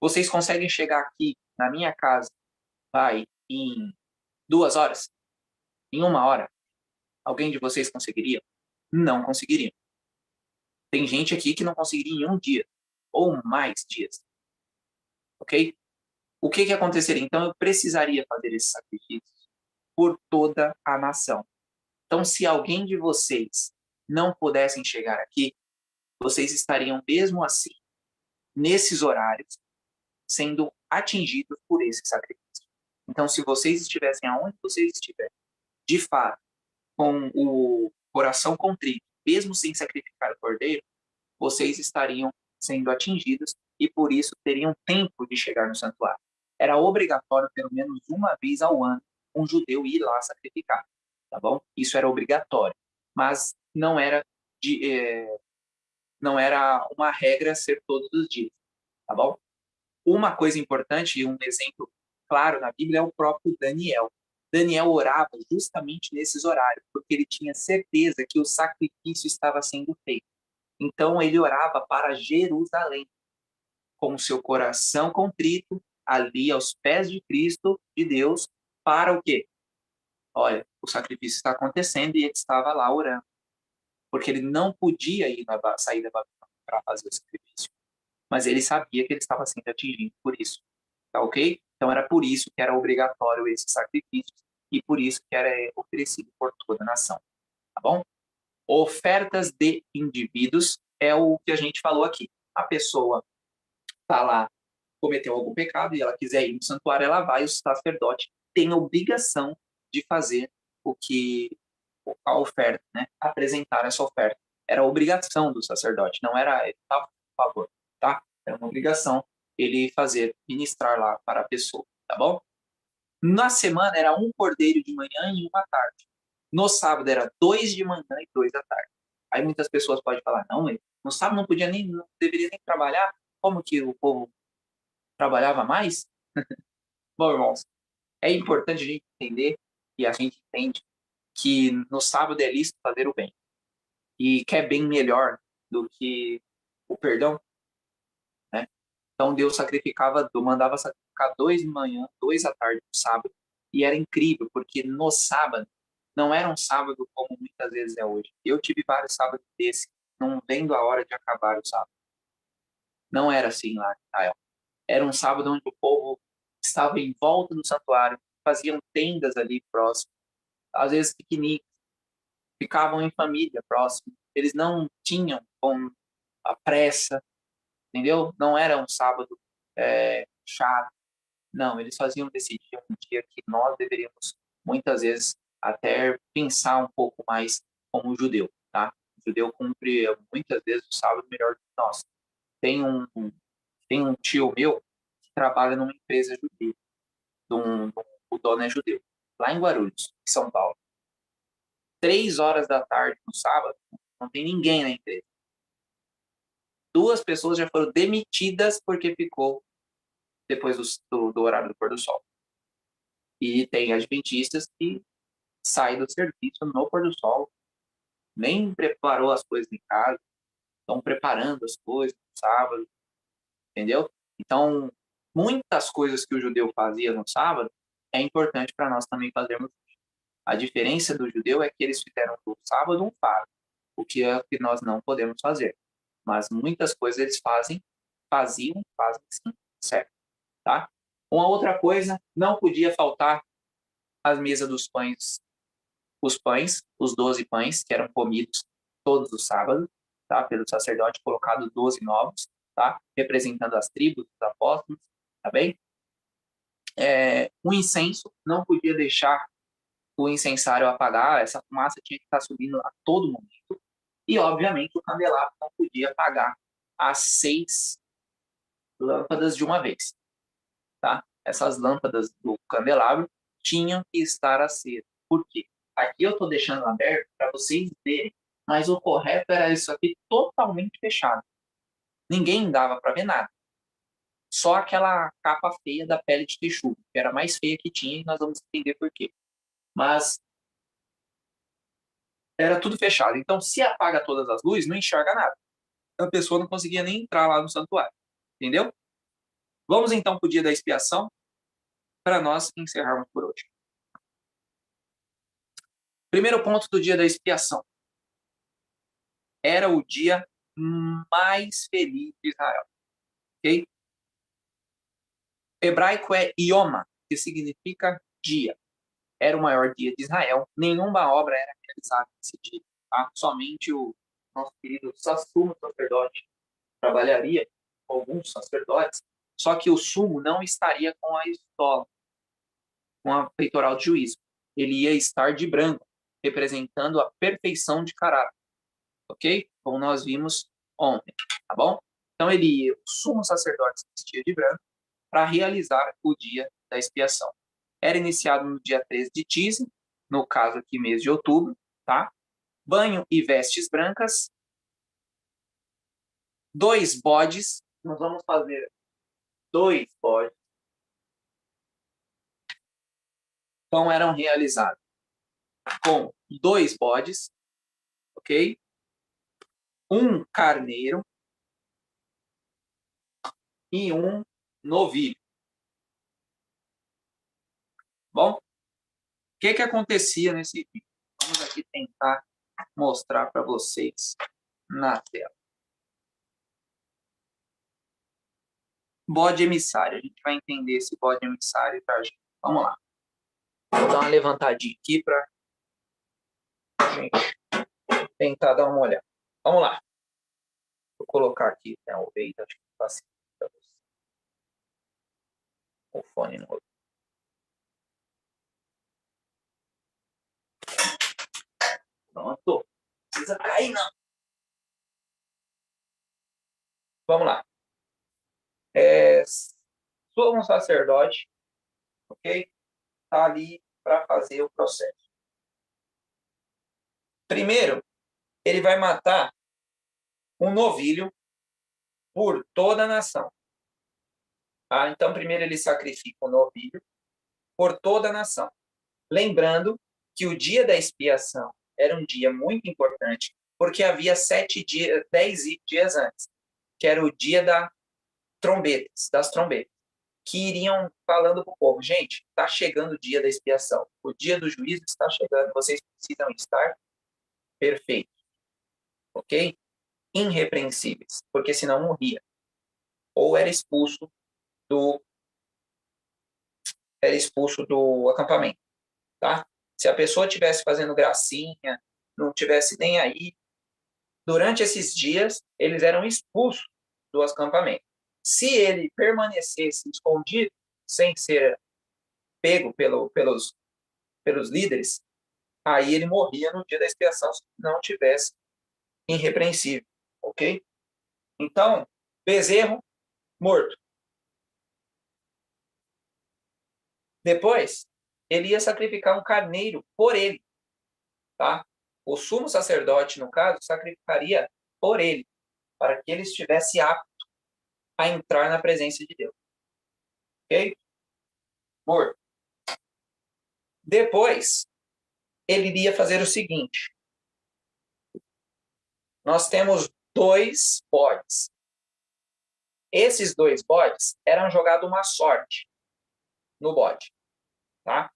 Vocês conseguem chegar aqui na minha casa, em 2 horas? Em 1 hora? Alguém de vocês conseguiria? Não conseguiria. Tem gente aqui que não conseguiria em 1 dia, ou mais dias. Ok? O que aconteceria? Então, eu precisaria fazer esse sacrifício por toda a nação. Então, se alguém de vocês não pudessem chegar aqui, vocês estariam mesmo assim, nesses horários, sendo atingidos por esse sacrifício. Então, se vocês estivessem aonde vocês estiverem, de fato, com o coração contrito, mesmo sem sacrificar o cordeiro, vocês estariam sendo atingidos e por isso teriam tempo de chegar no santuário. Era obrigatório, pelo menos uma vez ao ano, um judeu ir lá sacrificar, tá bom? Isso era obrigatório, mas não era uma regra ser todos os dias, tá bom? Uma coisa importante e um exemplo claro na Bíblia é o próprio Daniel. Daniel orava justamente nesses horários, porque ele tinha certeza que o sacrifício estava sendo feito. Então ele orava para Jerusalém, com o seu coração contrito, ali aos pés de Cristo, de Deus, para o quê? Olha, o sacrifício está acontecendo e ele estava lá orando, porque ele não podia sair da Babilônia para fazer o sacrifício, mas ele sabia que ele estava sendo atingido por isso, tá ok? Então era por isso que era obrigatório esse sacrifício e por isso que era oferecido por toda a nação, tá bom? Ofertas de indivíduos é o que a gente falou aqui. A pessoa está lá, cometeu algum pecado e ela quiser ir no santuário, ela vai, o sacerdote tem a obrigação de fazer a oferta, né? Apresentar essa oferta. Era obrigação do sacerdote, não era por favor, tá? Era uma obrigação ele fazer, ministrar lá para a pessoa, tá bom? Na semana era um cordeiro de manhã e uma à tarde. No sábado era 2 de manhã e 2 da tarde. Aí muitas pessoas podem falar, não, no sábado não deveria nem trabalhar, como que o povo trabalhava mais? Bom, irmãos, é importante a gente entender, e a gente entende, que no sábado é lícito fazer o bem. E que é bem melhor do que o perdão, né? Então Deus mandava sacrificar 2 de manhã, 2 à tarde no sábado, e era incrível, porque no sábado, não era um sábado como muitas vezes é hoje. Eu tive vários sábados desses, não vendo a hora de acabar o sábado. Não era assim lá em Israel. Era um sábado onde o povo estava em volta do santuário, faziam tendas ali próximo, às vezes piqueniques, ficavam em família próximo. Eles não tinham com a pressa, entendeu? Não era um sábado chato. Não, eles faziam desse dia um dia que nós deveríamos, muitas vezes, até pensar um pouco mais como judeu, tá? O judeu cumpre, muitas vezes, o sábado melhor do que nós. Tem um tio meu que trabalha numa empresa judia. O dono é judeu, lá em Guarulhos, em São Paulo. 3 horas da tarde no sábado, não tem ninguém na empresa. 2 pessoas já foram demitidas porque ficou depois do horário do pôr do sol. E tem adventistas que saem do serviço no pôr do sol, nem preparou as coisas em casa, estão preparando as coisas no sábado, entendeu? Então, muitas coisas que o judeu fazia no sábado é importante para nós também fazermos. A diferença do judeu é que eles fizeram do sábado um fardo, o que é o que nós não podemos fazer. Mas muitas coisas eles fazem sim, certo? Tá? Uma outra coisa, não podia faltar as mesas dos pães, os 12 pães, que eram comidos todos os sábados, tá? Pelo sacerdote, colocado 12 novos, tá? Representando as tribos dos apóstolos, tá bem? O incenso, não podia deixar o incensário apagar, essa fumaça tinha que estar subindo a todo momento. E, obviamente, o candelabro não podia apagar as 6 lâmpadas de uma vez, tá? Essas lâmpadas do candelabro tinham que estar acesas. Por quê? Aqui eu estou deixando aberto para vocês verem, mas o correto era isso aqui totalmente fechado. Ninguém dava para ver nada. Só aquela capa feia da pele de texugo, que era a mais feia que tinha, e nós vamos entender por quê. Mas era tudo fechado. Então, se apaga todas as luzes, não enxerga nada. A pessoa não conseguia nem entrar lá no santuário. Entendeu? Vamos então para o dia da expiação, para nós encerrarmos por hoje. Primeiro ponto do dia da expiação. Era o dia mais feliz de Israel. Ok? Hebraico é Yoma, que significa dia. Era o maior dia de Israel. Nenhuma obra era realizada nesse dia. Tá? Somente o nosso querido sumo sacerdote trabalharia, com alguns sacerdotes, só que o sumo não estaria com a estola, com a peitoral de juízo. Ele ia estar de branco, representando a perfeição de caráter. Ok? Como nós vimos ontem, tá bom? Então ele ia, o sumo sacerdote se vestia de branco para realizar o dia da expiação. Era iniciado no dia 13 de Tisem, no caso aqui mês de outubro, tá? Banho e vestes brancas, 2 bodes, nós vamos fazer 2 bodes. Então eram realizados com 2 bodes, ok? 1 carneiro e 1 novilho. Bom, o que acontecia nesse vídeo? Vamos aqui tentar mostrar para vocês na tela. Bode emissário. A gente vai entender esse bode emissário, tá, gente? Vamos lá. Vou dar uma levantadinha aqui para a gente tentar dar uma olhada. Vamos lá. Vou colocar aqui, né, o peito, acho que facilita para você. O fone no outro. Pronto. Não precisa cair, não. Vamos lá. Sumo sacerdote, ok? Está ali para fazer o processo. Primeiro, ele vai matar um novilho por toda a nação. Tá? Então, primeiro ele sacrifica o novilho por toda a nação. Lembrando que o dia da expiação era um dia muito importante, porque havia 10 dias antes, que era o dia das trombetas, que iriam falando para o povo, gente, está chegando o dia da expiação, o dia do juízo está chegando, vocês precisam estar perfeitos, ok? Irrepreensíveis, porque senão morria, ou era expulso do acampamento, tá? Se a pessoa estivesse fazendo gracinha, não tivesse nem aí, durante esses dias, eles eram expulsos do acampamento. Se ele permanecesse escondido, sem ser pego pelos líderes, aí ele morria no dia da expiação se não tivesse irrepreensível, ok? Então, bezerro morto. Depois, ele ia sacrificar um carneiro por ele, tá? O sumo sacerdote, no caso, sacrificaria por ele, para que ele estivesse apto a entrar na presença de Deus. Ok? Morto. Depois, ele iria fazer o seguinte. Nós temos 2 bodes. Esses 2 bodes eram jogados uma sorte no bode. Tá?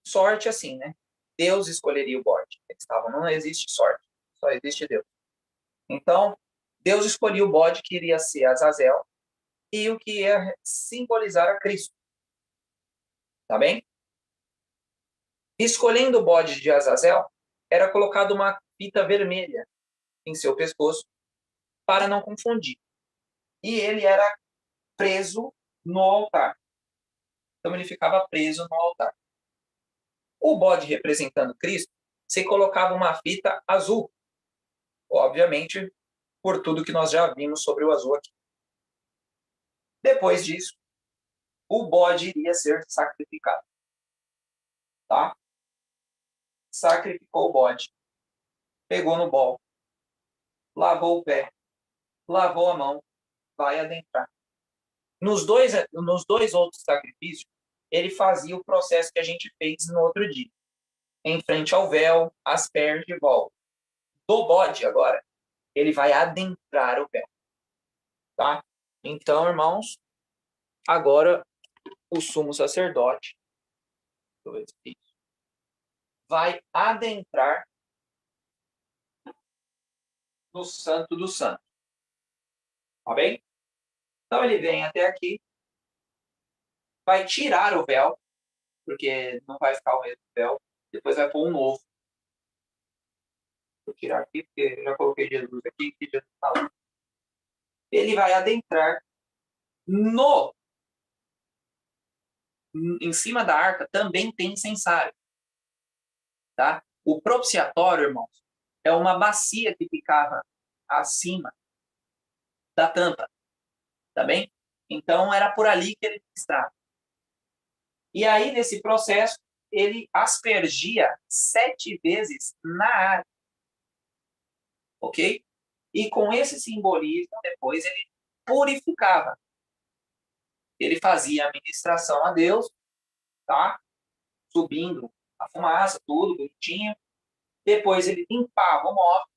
Sorte assim, né? Deus escolheria o bode. Não existe sorte, só existe Deus. Então, Deus escolheu o bode que iria ser Azazel e o que ia simbolizar a Cristo. Tá bem? Escolhendo o bode de Azazel, era colocado uma fita vermelha em seu pescoço para não confundir. E ele era preso no altar. Então ele ficava preso no altar. O bode representando Cristo, se colocava uma fita azul. Obviamente, por tudo que nós já vimos sobre o azul aqui. Depois disso, o bode iria ser sacrificado. Tá? Sacrificou o bode. Pegou no bol. Lavou o pé. Lavou a mão. Vai adentrar. Nos dois outros sacrifícios, ele fazia o processo que a gente fez no outro dia. Em frente ao véu, as pernas de volta. Do bode, agora, ele vai adentrar o véu. Tá? Então, irmãos, agora o sumo sacerdote vai adentrar no Santo dos Santos. Tá bem? Então, ele vem até aqui, vai tirar o véu, porque não vai ficar o mesmo véu, depois vai pôr um novo. Vou tirar aqui, porque já coloquei Jesus aqui, que Jesus está lá. Ele vai adentrar em cima da arca também tem incensário. Tá? O propiciatório, irmãos, é uma bacia que ficava acima da tampa, tá bem? Então, era por ali que ele estava. E aí, nesse processo, ele aspergia 7 vezes na área. Ok? E com esse simbolismo, depois ele purificava. Ele fazia a ministração a Deus, tá? Subindo a fumaça, tudo bonitinho. Depois ele limpava o móvel,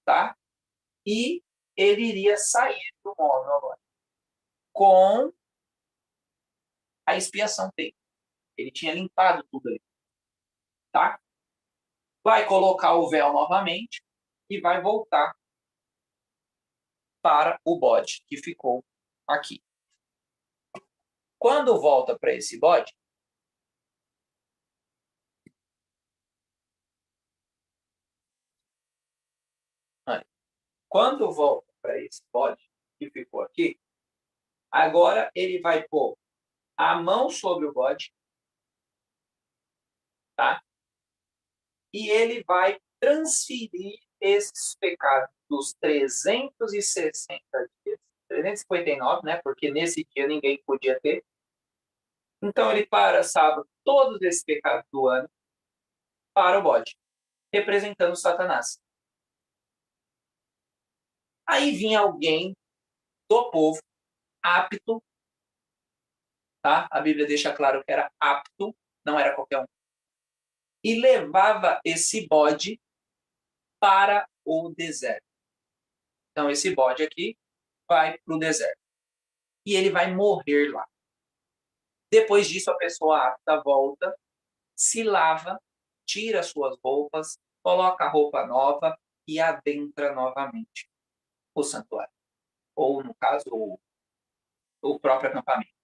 tá? E ele iria sair do móvel agora com a expiação feita. Ele tinha limpado tudo ali, tá? Vai colocar o véu novamente e vai voltar para o bode que ficou aqui. Quando volta para esse bode, quando volta para esse bode que ficou aqui, agora ele vai pôr a mão sobre o bode, tá? E ele vai transferir esses pecados dos 360 dias, 359, né? Porque nesse dia ninguém podia ter. Então ele para sábado todos esses pecados do ano para o bode, representando Satanás. Aí vinha alguém do povo apto, tá? A Bíblia deixa claro que era apto, não era qualquer um. E levava esse bode para o deserto. Então, esse bode aqui vai para o deserto. E ele vai morrer lá. Depois disso, a pessoa apta volta, se lava, tira suas roupas, coloca a roupa nova e adentra novamente o santuário. Ou, no caso, o próprio acampamento.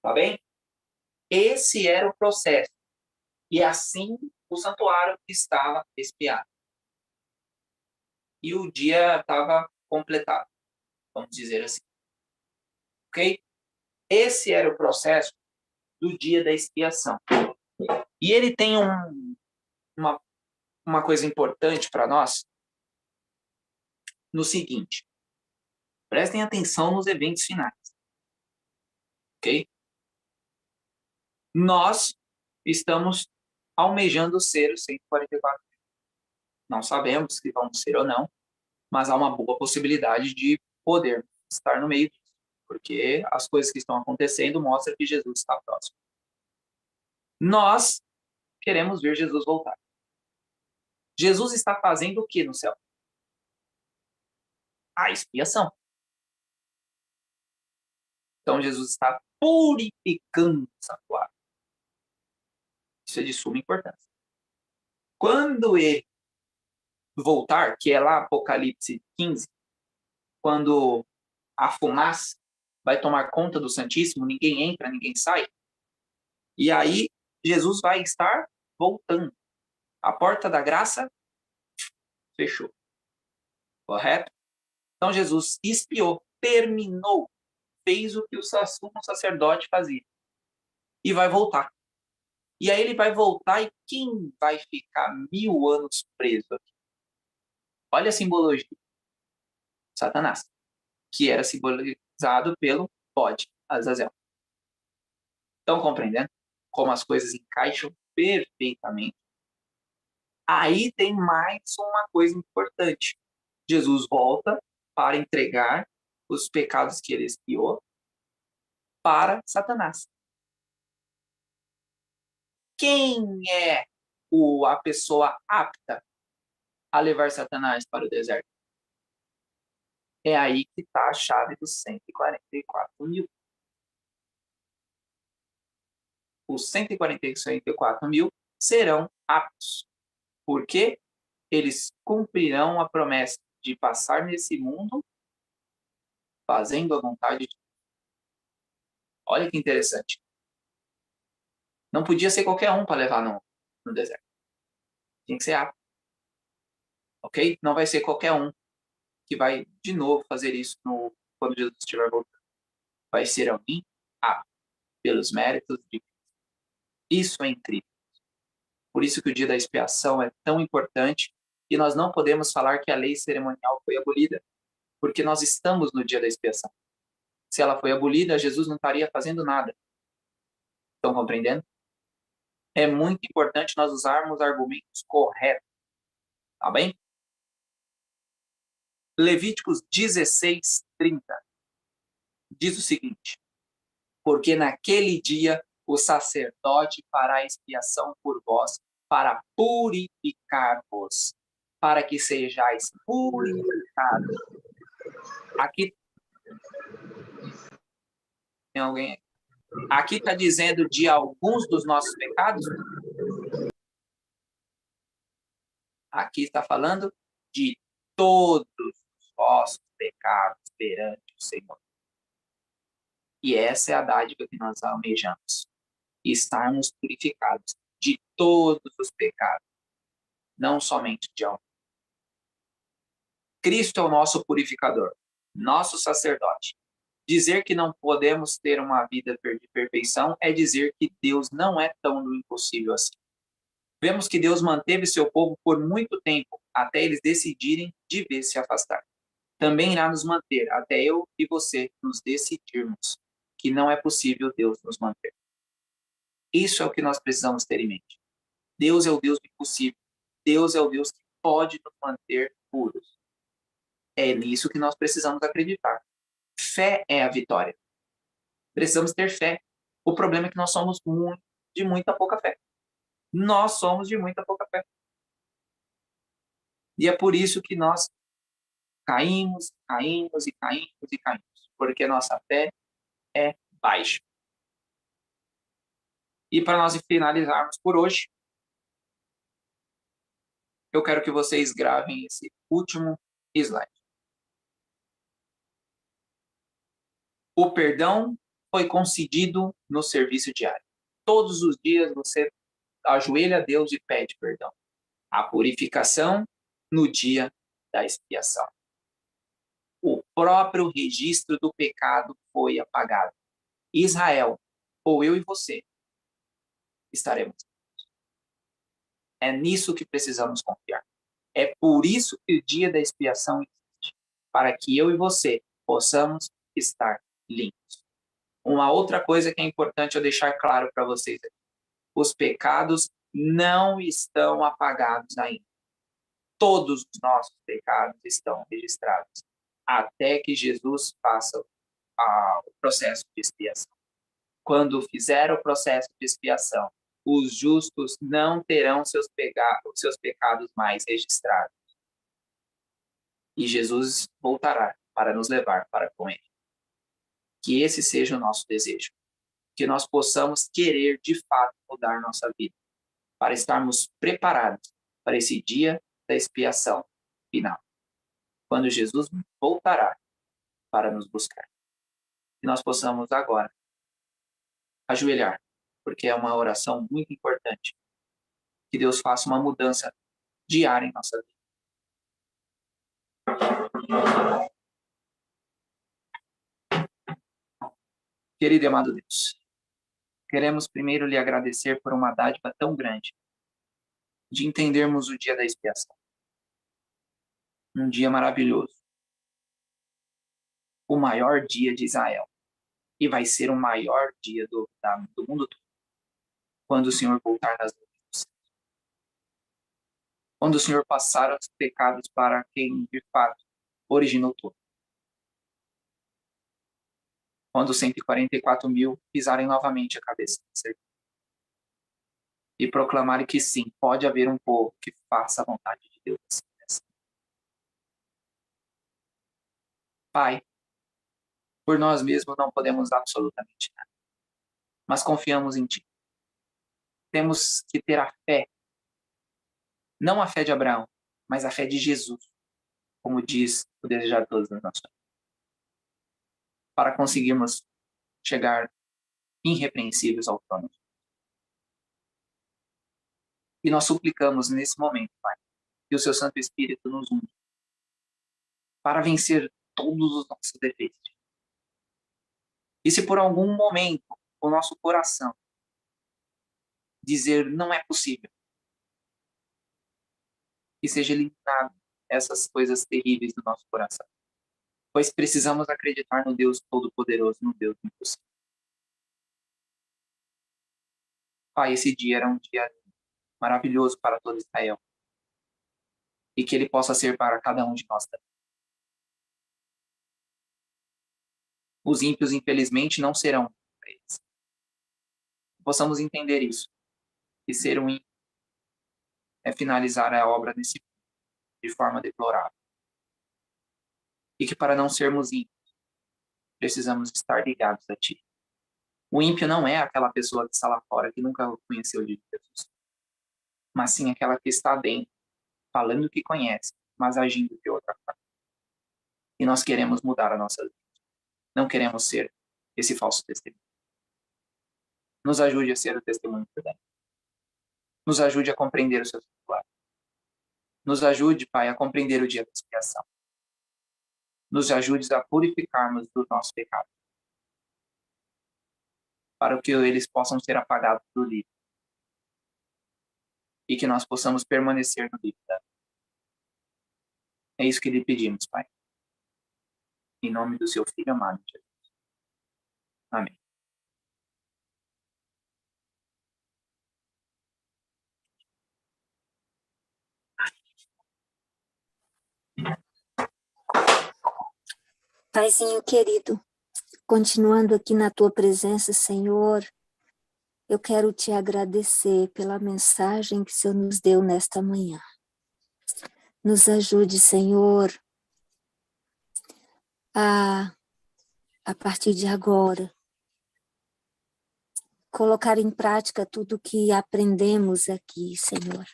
Tá bem? Esse era o processo. E assim o santuário estava expiado. E o dia estava completado, vamos dizer assim. Ok? Esse era o processo do dia da expiação. E ele tem uma coisa importante para nós no seguinte. Prestem atenção nos eventos finais. Ok? Nós estamos almejando ser os 144. Não sabemos se vamos ser ou não, mas há uma boa possibilidade de poder estar no meio disso, porque as coisas que estão acontecendo mostram que Jesus está próximo. Nós queremos ver Jesus voltar. Jesus está fazendo o que no céu? A expiação. Então Jesus está purificando o santuário. Isso é de suma importância. Quando ele voltar, que é lá Apocalipse 15, quando a fumaça vai tomar conta do Santíssimo, ninguém entra, ninguém sai. E aí Jesus vai estar voltando. A porta da graça fechou. Correto? Então Jesus expiou, terminou, fez o que o sumo sacerdote fazia. E vai voltar. E aí ele vai voltar e quem vai ficar 1000 anos preso aqui? Olha a simbologia. Satanás, que era simbolizado pelo bode, Azazel. Estão compreendendo como as coisas encaixam perfeitamente? Aí tem mais uma coisa importante. Jesus volta para entregar os pecados que ele expiou para Satanás. Quem é a pessoa apta a levar Satanás para o deserto? É aí que está a chave dos 144 mil. Os 144 mil serão aptos, porque eles cumprirão a promessa de passar nesse mundo fazendo a vontade de Deus. Olha que interessante. Não podia ser qualquer um para levar no deserto. Tinha que ser apto. Ok? Não vai ser qualquer um que vai de novo fazer isso quando Jesus estiver voltando. Vai ser alguém apto pelos méritos de Cristo. Isso é incrível. Por isso que o dia da expiação é tão importante E nós não podemos falar que a lei cerimonial foi abolida, porque nós estamos no dia da expiação. Se ela foi abolida, Jesus não estaria fazendo nada. Estão compreendendo? É muito importante nós usarmos argumentos corretos. Tá bem? Levíticos 16:30 diz o seguinte: porque naquele dia o sacerdote fará expiação por vós, para purificar-vos, para que sejais purificados. Aqui tem alguém? Aqui está dizendo de alguns dos nossos pecados? Aqui está falando de todos os vossos pecados perante o Senhor. E essa é a dádiva que nós almejamos. Estarmos purificados de todos os pecados, não somente de algum. Cristo é o nosso purificador, nosso sacerdote. Dizer que não podemos ter uma vida de perfeição é dizer que Deus não é tão impossível assim. Vemos que Deus manteve seu povo por muito tempo, até eles decidirem de vez se afastar. Também irá nos manter, até eu e você nos decidirmos que não é possível Deus nos manter. Isso é o que nós precisamos ter em mente. Deus é o Deus do impossível. Deus é o Deus que pode nos manter puros. É nisso que nós precisamos acreditar. Fé é a vitória. Precisamos ter fé. O problema é que nós somos de muita pouca fé. Nós somos de muita pouca fé. E é por isso que nós caímos, porque a nossa fé é baixa. E para nós finalizarmos por hoje, eu quero que vocês gravem esse último slide. O perdão foi concedido no serviço diário. Todos os dias você ajoelha a Deus e pede perdão. A purificação no dia da expiação. O próprio registro do pecado foi apagado. Israel, ou eu e você, estaremos. É nisso que precisamos confiar. É por isso que o dia da expiação existe. Para que eu e você possamos estar limpos. Uma outra coisa que é importante eu deixar claro para vocês aqui. Os pecados não estão apagados ainda. Todos os nossos pecados estão registrados. Até que Jesus faça o processo de expiação. Quando fizer o processo de expiação, os justos não terão seus pecados mais registrados. E Jesus voltará para nos levar para com Ele. Que esse seja o nosso desejo. Que nós possamos querer, de fato, mudar nossa vida. Para estarmos preparados para esse dia da expiação final. Quando Jesus voltará para nos buscar. Que nós possamos agora ajoelhar, porque é uma oração muito importante. Que Deus faça uma mudança diária em nossa vida. Querido e amado Deus, queremos primeiro lhe agradecer por uma dádiva tão grande, de entendermos o dia da expiação. Um dia maravilhoso. O maior dia de Israel. E vai ser o maior dia do mundo todo. Quando o Senhor voltar nas nuvens do céu. Quando o Senhor passar os pecados para quem, de fato, originou tudo. Quando 144 mil pisarem novamente a cabeça do serpente. E proclamarem que sim, pode haver um povo que faça a vontade de Deus. Pai, por nós mesmos não podemos absolutamente nada. Mas confiamos em Ti. Temos que ter a fé. Não a fé de Abraão, mas a fé de Jesus. Como diz o Desejar Todas as Nações. Para conseguirmos chegar irrepreensíveis ao trono. E nós suplicamos nesse momento, Pai, que o Seu Santo Espírito nos unja para vencer todos os nossos defeitos. E se por algum momento o nosso coração dizer não é possível, que seja eliminado essas coisas terríveis do nosso coração, pois precisamos acreditar no Deus Todo-Poderoso, no Deus impossível. Pai, esse dia era um dia maravilhoso para todo Israel, e que ele possa ser para cada um de nós também. Os ímpios, infelizmente, não serão para eles. Possamos entender isso, que ser um ímpio é finalizar a obra desse mundo de forma deplorável. E que para não sermos ímpios, precisamos estar ligados a Ti. O ímpio não é aquela pessoa que está lá fora, que nunca conheceu de Jesus, mas sim aquela que está dentro, falando que conhece, mas agindo de outra forma. E nós queremos mudar a nossa vida. Não queremos ser esse falso testemunho. Nos ajude a ser o testemunho verdade. Nos ajude a compreender o seu santuário. Nos ajude, Pai, a compreender o dia da expiação. Nos ajude a purificarmos do nosso pecado, para que eles possam ser apagados do livro. E que nós possamos permanecer no livro da vida. É isso que lhe pedimos, Pai. Em nome do seu Filho amado, Jesus. Amém. Paizinho querido, continuando aqui na tua presença, Senhor, eu quero te agradecer pela mensagem que o Senhor nos deu nesta manhã. Nos ajude, Senhor, a partir de agora, colocar em prática tudo que aprendemos aqui, Senhor.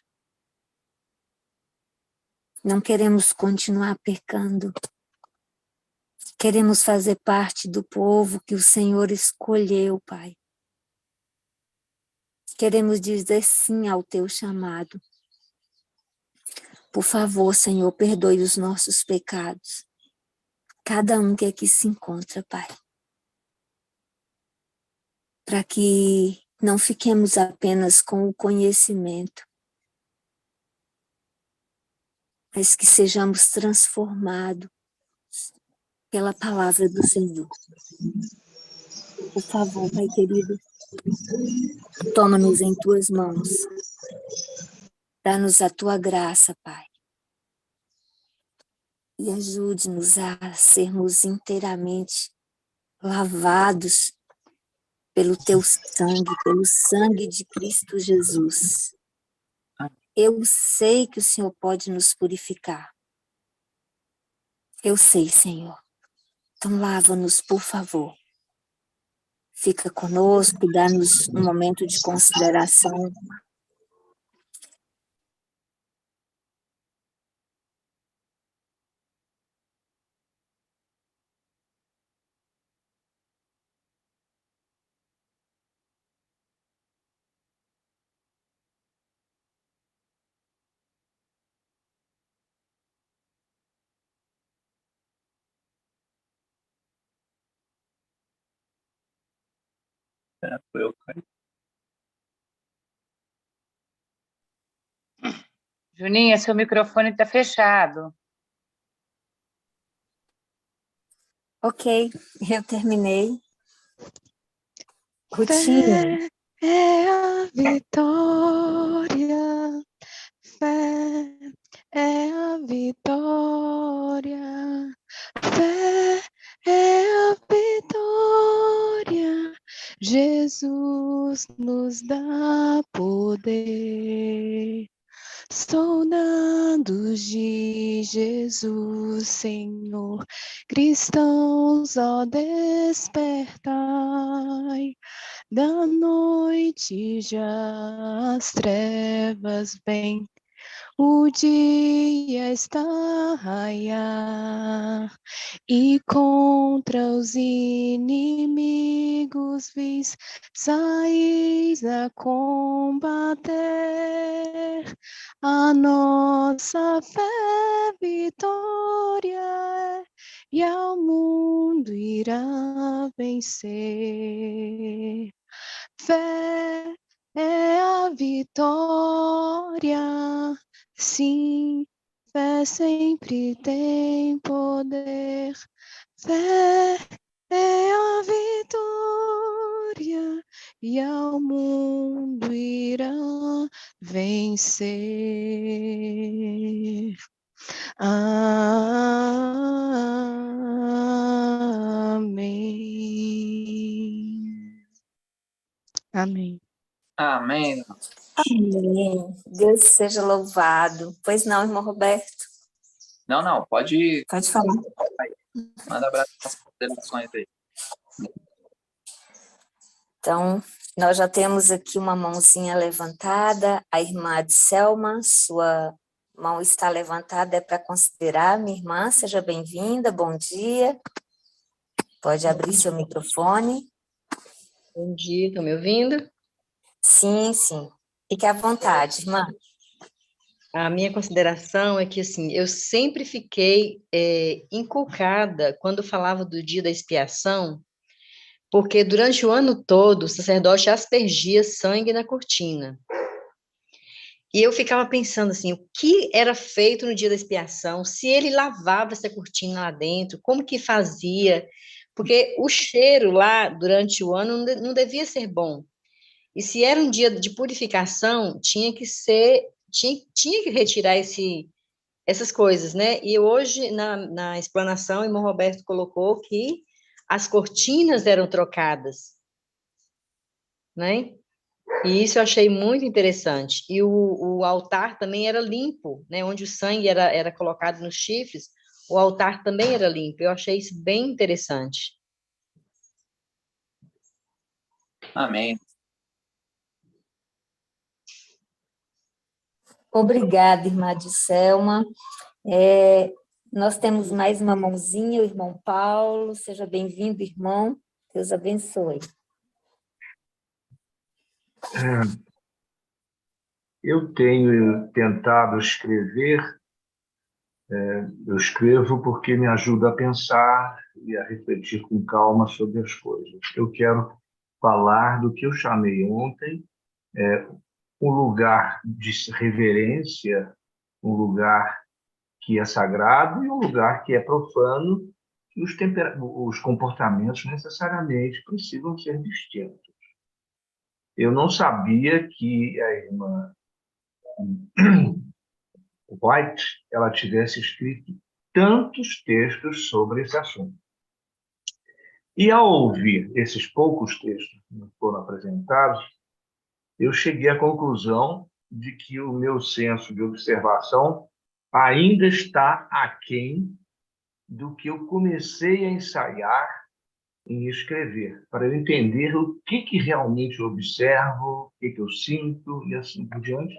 Não queremos continuar pecando. Queremos fazer parte do povo que o Senhor escolheu, Pai. Queremos dizer sim ao teu chamado. Por favor, Senhor, perdoe os nossos pecados. Cada um que aqui se encontra, Pai. Para que não fiquemos apenas com o conhecimento, mas que sejamos transformados pela palavra do Senhor. Por favor, Pai querido, toma-nos em tuas mãos. Dá-nos a tua graça, Pai. E ajude-nos a sermos inteiramente lavados pelo teu sangue, pelo sangue de Cristo Jesus. Eu sei que o Senhor pode nos purificar. Eu sei, Senhor. Então lava-nos, por favor. Fica conosco, dá-nos um momento de consideração. Juninha, seu microfone está fechado. Ok, eu terminei. Rutinha. Fé é a vitória, fé é a vitória, fé é a vitória. Jesus nos dá poder. Soldados de Jesus, Senhor, cristãos, ó despertai, da noite já as trevas vêm, o dia está a raiar, e contra os inimigos vis, saís a combater, a nossa fé vitória é, e ao mundo irá vencer. Fé é a vitória, sim, fé sempre tem poder. Fé é a vitória e ao mundo irá vencer. Amém. Amém. Amém. Amém. Deus seja louvado. Pois não, irmão Roberto? Não, pode Pode falar. manda abraço nas considerações aí. Então, nós já temos aqui uma mãozinha levantada. A irmã Selma, sua mão está levantada, é para considerar. Minha irmã, seja bem-vinda, bom dia. Pode abrir seu microfone. Bom dia, estão me ouvindo? Sim, sim. Fique à vontade, irmã. A minha consideração é que, assim, eu sempre fiquei inculcada quando falava do dia da expiação, porque durante o ano todo o sacerdote aspergia sangue na cortina. E eu ficava pensando assim, o que era feito no dia da expiação, se ele lavava essa cortina lá dentro, como que fazia, porque o cheiro lá durante o ano não devia ser bom. E se era um dia de purificação, tinha que retirar essas coisas, né? E hoje, na explanação, o irmão Roberto colocou que as cortinas eram trocadas, né? E isso eu achei muito interessante. E o altar também era limpo, né? Onde o sangue era colocado nos chifres, o altar também era limpo. Eu achei isso bem interessante. Amém. Obrigada, irmã de Selma. Nós temos mais uma mãozinha, o irmão Paulo. Seja bem-vindo, irmão. Deus abençoe. Eu tenho tentado escrever, eu escrevo porque me ajuda a pensar e a refletir com calma sobre as coisas. Eu quero falar do que eu chamei ontem, um lugar de reverência, um lugar que é sagrado e um lugar que é profano, e os comportamentos necessariamente precisam ser distintos. Eu não sabia que a irmã White ela tivesse escrito tantos textos sobre esse assunto. E ao ouvir esses poucos textos que me foram apresentados, eu cheguei à conclusão de que o meu senso de observação ainda está aquém do que eu comecei a ensaiar em escrever, para eu entender o que realmente eu observo, o que eu sinto e assim por diante,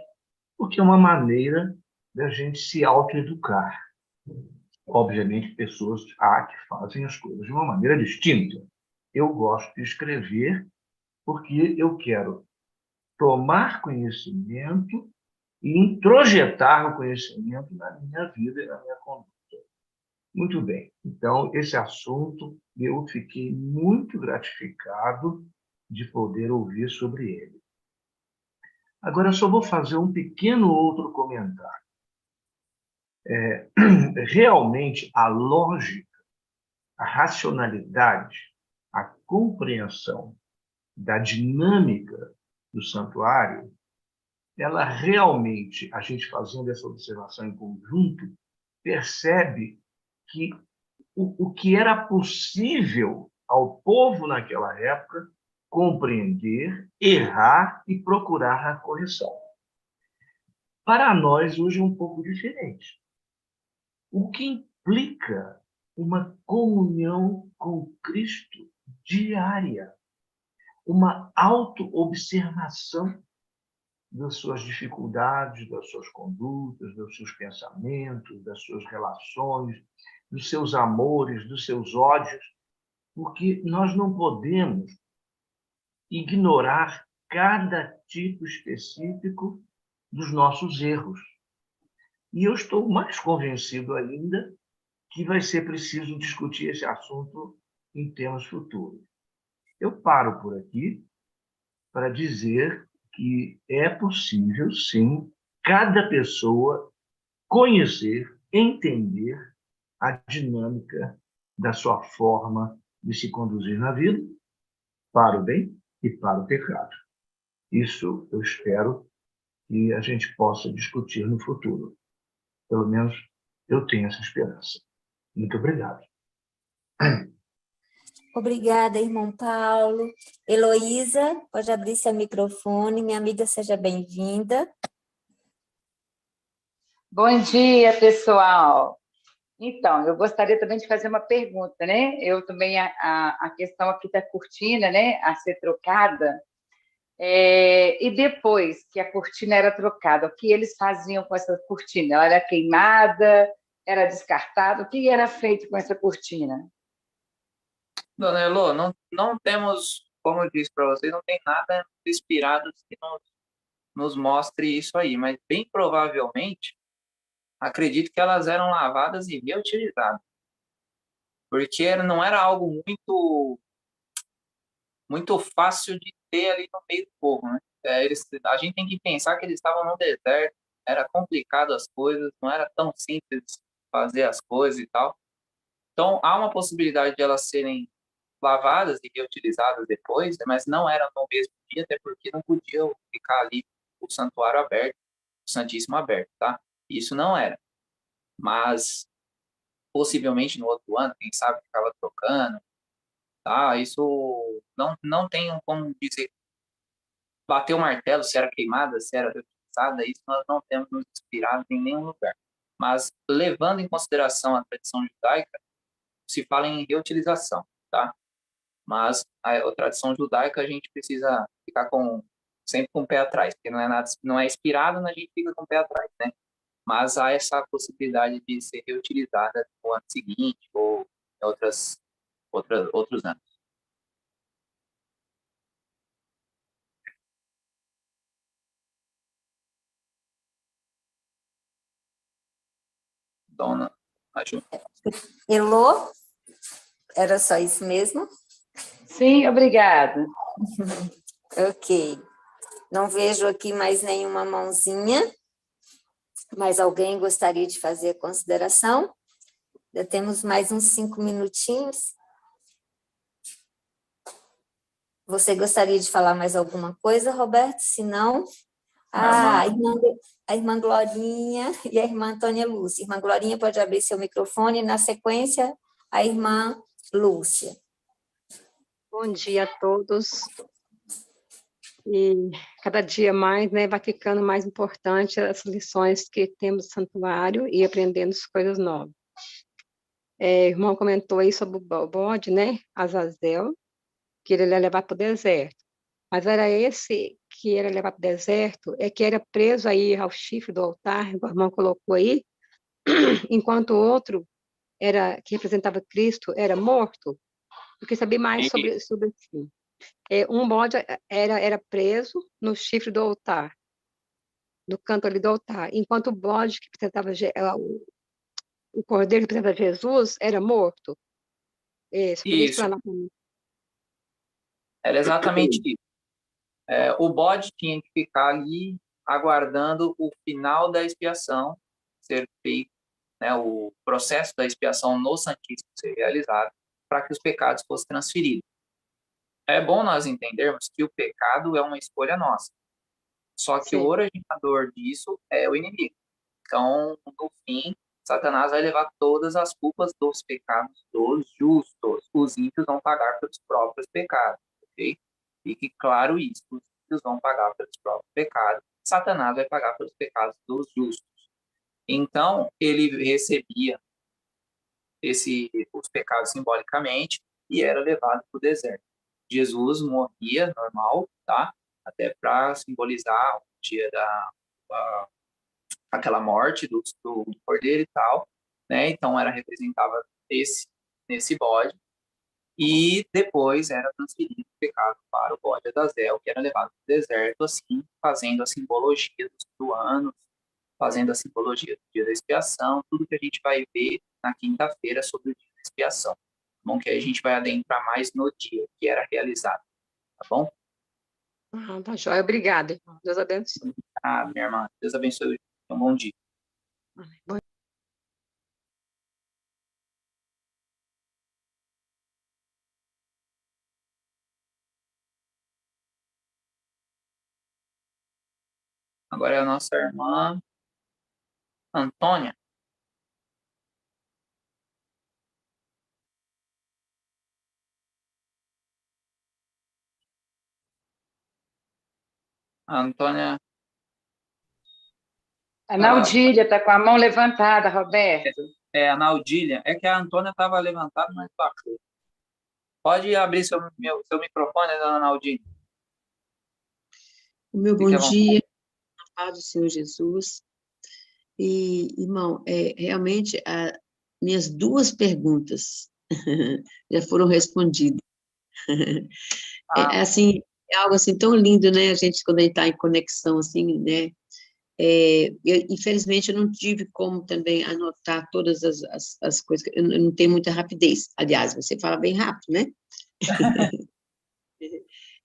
porque é uma maneira da gente se autoeducar. Obviamente, pessoas há que fazem as coisas de uma maneira distinta. Eu gosto de escrever porque eu quero tomar conhecimento e introjetar o conhecimento na minha vida e na minha conduta. Muito bem. Então, esse assunto, eu fiquei muito gratificado de poder ouvir sobre ele. Agora, eu só vou fazer um pequeno outro comentário. Realmente, a lógica, a racionalidade, a compreensão da dinâmica do santuário, ela realmente, a gente fazendo essa observação em conjunto, percebe que o que era possível ao povo naquela época compreender, errar e procurar a correção. Para nós, hoje, é um pouco diferente. O que implica uma comunhão com Cristo diária, uma autoobservação das suas dificuldades, das suas condutas, dos seus pensamentos, das suas relações, dos seus amores, dos seus ódios, porque nós não podemos ignorar cada tipo específico dos nossos erros. E eu estou mais convencido ainda que vai ser preciso discutir esse assunto em termos futuros. Eu paro por aqui para dizer que é possível, sim, cada pessoa conhecer, entender a dinâmica da sua forma de se conduzir na vida, para o bem e para o pecado. Isso eu espero que a gente possa discutir no futuro. Pelo menos eu tenho essa esperança. Muito obrigado. Obrigada, irmão Paulo. Heloísa, pode abrir seu microfone. Minha amiga, seja bem-vinda. Bom dia, pessoal. Então, eu gostaria também de fazer uma pergunta, né? Eu também, a questão aqui da cortina, né, a ser trocada, e depois que a cortina era trocada, o que eles faziam com essa cortina? Ela era queimada, era descartada? O que era feito com essa cortina? Dona Elô, não temos, como eu disse para vocês, não tem nada inspirado que nos mostre isso aí, mas bem provavelmente, acredito que elas eram lavadas e reutilizadas, porque não era algo muito fácil de ter ali no meio do povo, né? A gente tem que pensar que eles estavam no deserto, era complicado as coisas, não era tão simples fazer as coisas e tal. Então, há uma possibilidade de elas serem lavadas e reutilizadas depois, mas não era no mesmo dia, até porque não podiam ficar ali o santuário aberto, o Santíssimo aberto, tá? Isso não era. Mas, possivelmente no outro ano, quem sabe ficava trocando, tá? Isso não tenho como dizer, bater o martelo se era queimada, se era reutilizada, isso nós não temos nos inspirado em nenhum lugar. Mas, levando em consideração a tradição judaica, se fala em reutilização, tá? Mas a tradição judaica a gente precisa ficar sempre com o pé atrás, porque não é nada, não é inspirado, a gente fica com o pé atrás, né? Mas há essa possibilidade de ser reutilizada no ano seguinte ou em outros anos. Dona Ju. Elô, era só isso mesmo? Sim, obrigada. Ok. Não vejo aqui mais nenhuma mãozinha. Mais alguém gostaria de fazer consideração? Já temos mais uns 5 minutinhos. Você gostaria de falar mais alguma coisa, Roberto? Se não, a irmã Glorinha e a irmã Antônia Lúcia. Irmã Glorinha pode abrir seu microfone, e na sequência, a irmã Lúcia. Bom dia a todos. E cada dia mais, né, vai ficando mais importante as lições que temos no santuário e aprendendo coisas novas. O irmão comentou aí sobre o bode, né, Azazel, que ele ia levar para o deserto. Mas era esse que era levar para o deserto, que era preso aí ao chifre do altar, o irmão colocou aí, enquanto o outro, que representava Cristo, era morto. Eu queria saber mais sobre isso. Um bode era preso no chifre do altar, no canto ali do altar, enquanto o bode que representava o cordeiro que representava Jesus era morto. Você poderia explanar para mim? Era exatamente isso. O bode tinha que ficar ali aguardando o final da expiação ser feito, né, o processo da expiação no Santíssimo ser realizado, para que os pecados fossem transferidos. É bom nós entendermos que o pecado é uma escolha nossa. Só que o originador disso é o inimigo. Então, no fim, Satanás vai levar todas as culpas dos pecados dos justos. Os ímpios vão pagar pelos próprios pecados, ok? Fique claro isso. Os ímpios vão pagar pelos próprios pecados. Satanás vai pagar pelos pecados dos justos. Então, ele recebia os pecados simbolicamente e era levado para o deserto. Jesus morria normal, tá? Até para simbolizar o dia aquela morte do cordeiro e tal, né? Então representava nesse bode, e depois era transferido o pecado para o bode Azazel, que era levado para o deserto, assim, fazendo a simbologia do ano, fazendo a simbologia do dia da expiação, tudo que a gente vai ver na quinta-feira sobre o dia da expiação. Bom, que aí a gente vai adentrar mais no dia que era realizado, tá bom? Tá joia, obrigada, irmão. Deus abençoe. Minha irmã, Deus abençoe. Um bom dia. Agora é a nossa irmã Antônia. A Antônia. A Naudília está com a mão levantada, Roberto. A Naudília. É que a Antônia estava levantada, mas baixou. Pode abrir seu microfone, dona Naudília. O meu bom dia, na paz do Senhor Jesus. E, irmão, realmente, minhas duas perguntas já foram respondidas. Assim, é algo assim tão lindo, né? A gente, quando a gente está em conexão, assim, né? Infelizmente, eu não tive como também anotar todas as coisas, eu não tenho muita rapidez. Aliás, você fala bem rápido, né?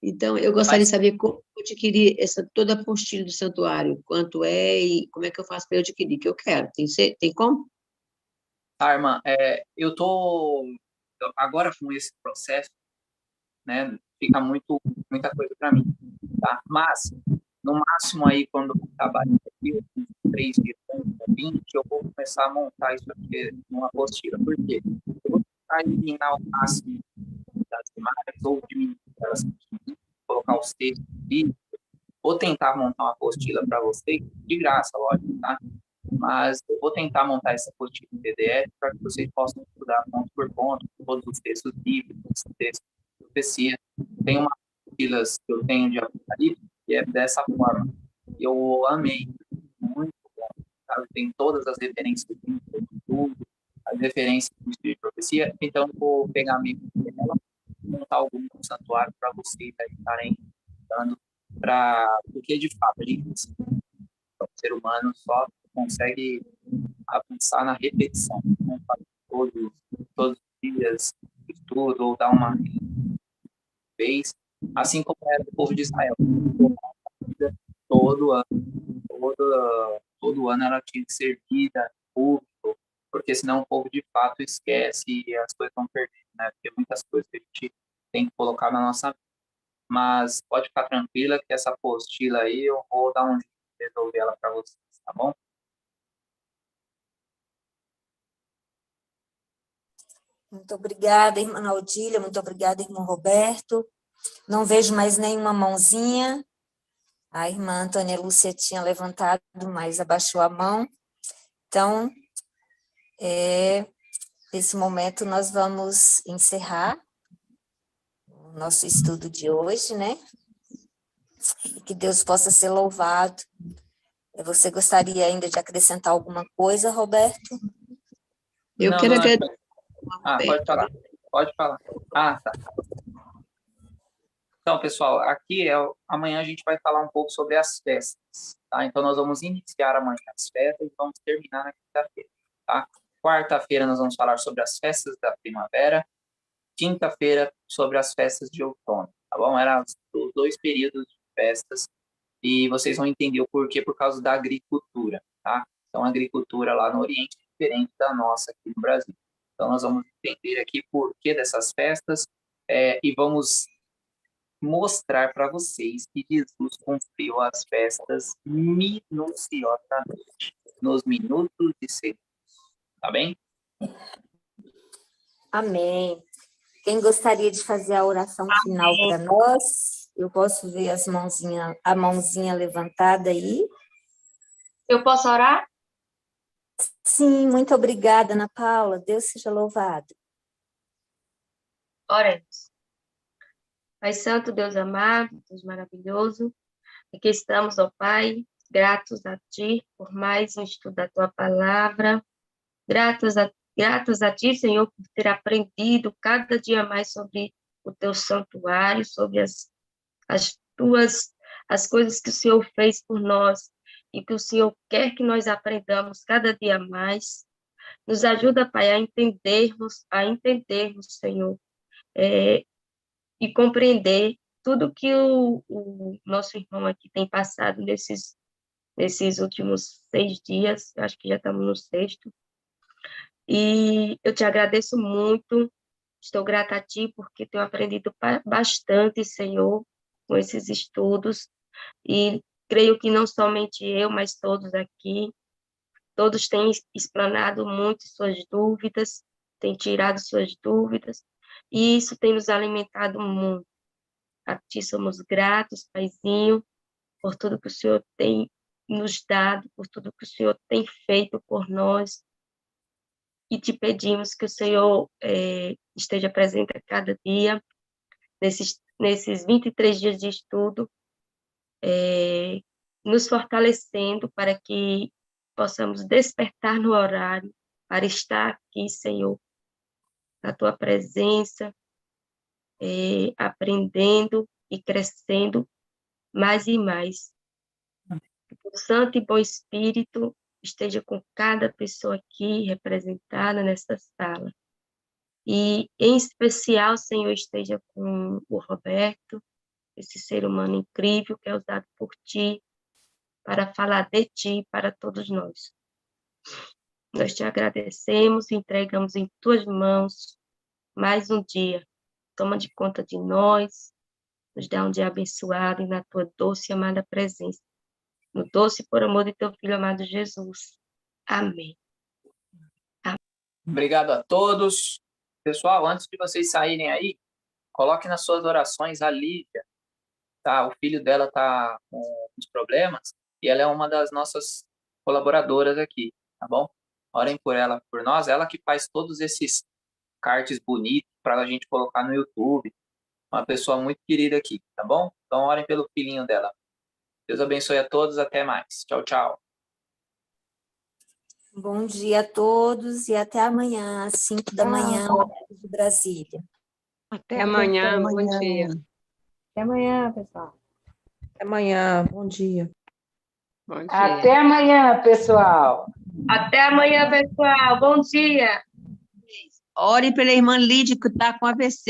Então, eu gostaria de saber como eu adquirir toda a apostila do santuário, quanto é e como é que eu faço para eu adquirir, que eu quero. Tem como? Irmã, eu estou agora com esse processo, né? Fica muita coisa para mim, tá? Mas, no máximo aí, quando eu trabalho aqui, 3 dias, 20, eu vou começar a montar isso aqui numa apostila. Por quê? Eu vou tentar eliminar o máximo das imagens ou diminuir elas, colocar os textos aqui. Vou tentar montar uma apostila para vocês, de graça, lógico, tá? Mas eu vou tentar montar essa apostila em PDF para que vocês possam estudar ponto por ponto, todos os textos bíblicos, textos de profecia. Tem uma apostila que eu tenho de Apocalipse, que é dessa forma. Eu amei, muito bom. Sabe? Tem todas as referências de tudo, as referências de profecia. Então, eu vou pegar a minha ela, montar algum santuário para vocês estarem dando, porque de fato a gente, o ser humano só consegue avançar na repetição, não faz todos os dias estudo ou dar uma vez, assim como era o povo de Israel. Todo ano ela tinha que ser lida público, porque senão o povo de fato esquece e as coisas vão perdendo, né? Porque muitas coisas que a gente tem que colocar na nossa vida. Mas pode ficar tranquila que essa apostila aí eu vou dar um jeito de resolver ela para vocês, tá bom? Muito obrigada, irmã Naudília, muito obrigada, irmão Roberto. Não vejo mais nenhuma mãozinha. A irmã Antônia Lúcia tinha levantado, mas abaixou a mão. Então, nesse momento, nós vamos encerrar o nosso estudo de hoje, né? E que Deus possa ser louvado. Você gostaria ainda de acrescentar alguma coisa, Roberto? Eu quero agradecer. Pode falar. Tá. Então, pessoal, aqui amanhã a gente vai falar um pouco sobre as festas, tá? Então, nós vamos iniciar amanhã as festas e vamos terminar na quinta-feira, tá? Quarta-feira nós vamos falar sobre as festas da primavera, quinta-feira sobre as festas de outono, tá bom? Eram os 2 períodos de festas e vocês vão entender o porquê por causa da agricultura, tá? Então, a agricultura lá no Oriente é diferente da nossa aqui no Brasil. Então, nós vamos entender aqui o porquê dessas festas e vamos mostrar para vocês que Jesus cumpriu as festas minuciosamente, nos minutos e segundos. Tá bem? Amém. Quem gostaria de fazer a oração final para nós? Eu posso ver a mãozinha levantada aí. Eu posso orar? Sim, muito obrigada, Ana Paula. Deus seja louvado. Oremos. Pai Santo, Deus amado, Deus maravilhoso, aqui estamos, ó Pai, gratos a Ti por mais um estudo da Tua Palavra, gratos a Ti, Senhor, por ter aprendido cada dia mais sobre o Teu santuário, sobre as coisas que o Senhor fez por nós e que o Senhor quer que nós aprendamos cada dia mais. Nos ajuda, Pai, a entendermos, Senhor, e compreender tudo que o nosso irmão aqui tem passado nesses últimos 6 dias, acho que já estamos no 6º. E eu te agradeço muito, estou grata a Ti, porque tenho aprendido bastante, Senhor, com esses estudos, e creio que não somente eu, mas todos aqui, todos têm explanado muito suas dúvidas, têm tirado suas dúvidas, e isso tem nos alimentado muito. A Ti somos gratos, Paizinho, por tudo que o Senhor tem nos dado, por tudo que o Senhor tem feito por nós, e te pedimos que o Senhor esteja presente a cada dia, nesses 23 dias de estudo, nos fortalecendo para que possamos despertar no horário, para estar aqui, Senhor, na Tua presença, aprendendo e crescendo mais e mais. Que o Santo e Bom Espírito esteja com cada pessoa aqui representada nesta sala. E, em especial, Senhor, esteja com o Roberto, esse ser humano incrível que é usado por Ti para falar de Ti para todos nós. Nós Te agradecemos e entregamos em Tuas mãos mais um dia. Toma de conta de nós, nos dá um dia abençoado e na Tua doce e amada presença. No doce e por amor de Teu Filho amado Jesus. Amém. Obrigado a todos. Pessoal, antes de vocês saírem aí, coloque nas suas orações a Lívia. Tá? O filho dela está com uns problemas e ela é uma das nossas colaboradoras aqui, tá bom? Orem por ela, por nós. Ela que faz todos esses cards bonitos para a gente colocar no YouTube. Uma pessoa muito querida aqui, tá bom? Então, orem pelo filhinho dela. Deus abençoe a todos. Até mais. Tchau, tchau. Bom dia a todos e até amanhã, às 5 da manhã, horário de Brasília. Até amanhã, bom dia. Até amanhã, pessoal. Até amanhã, bom dia. Bom dia. Até amanhã, pessoal. Até amanhã, pessoal. Bom dia. Ore pela irmã Lídia, que está com AVC.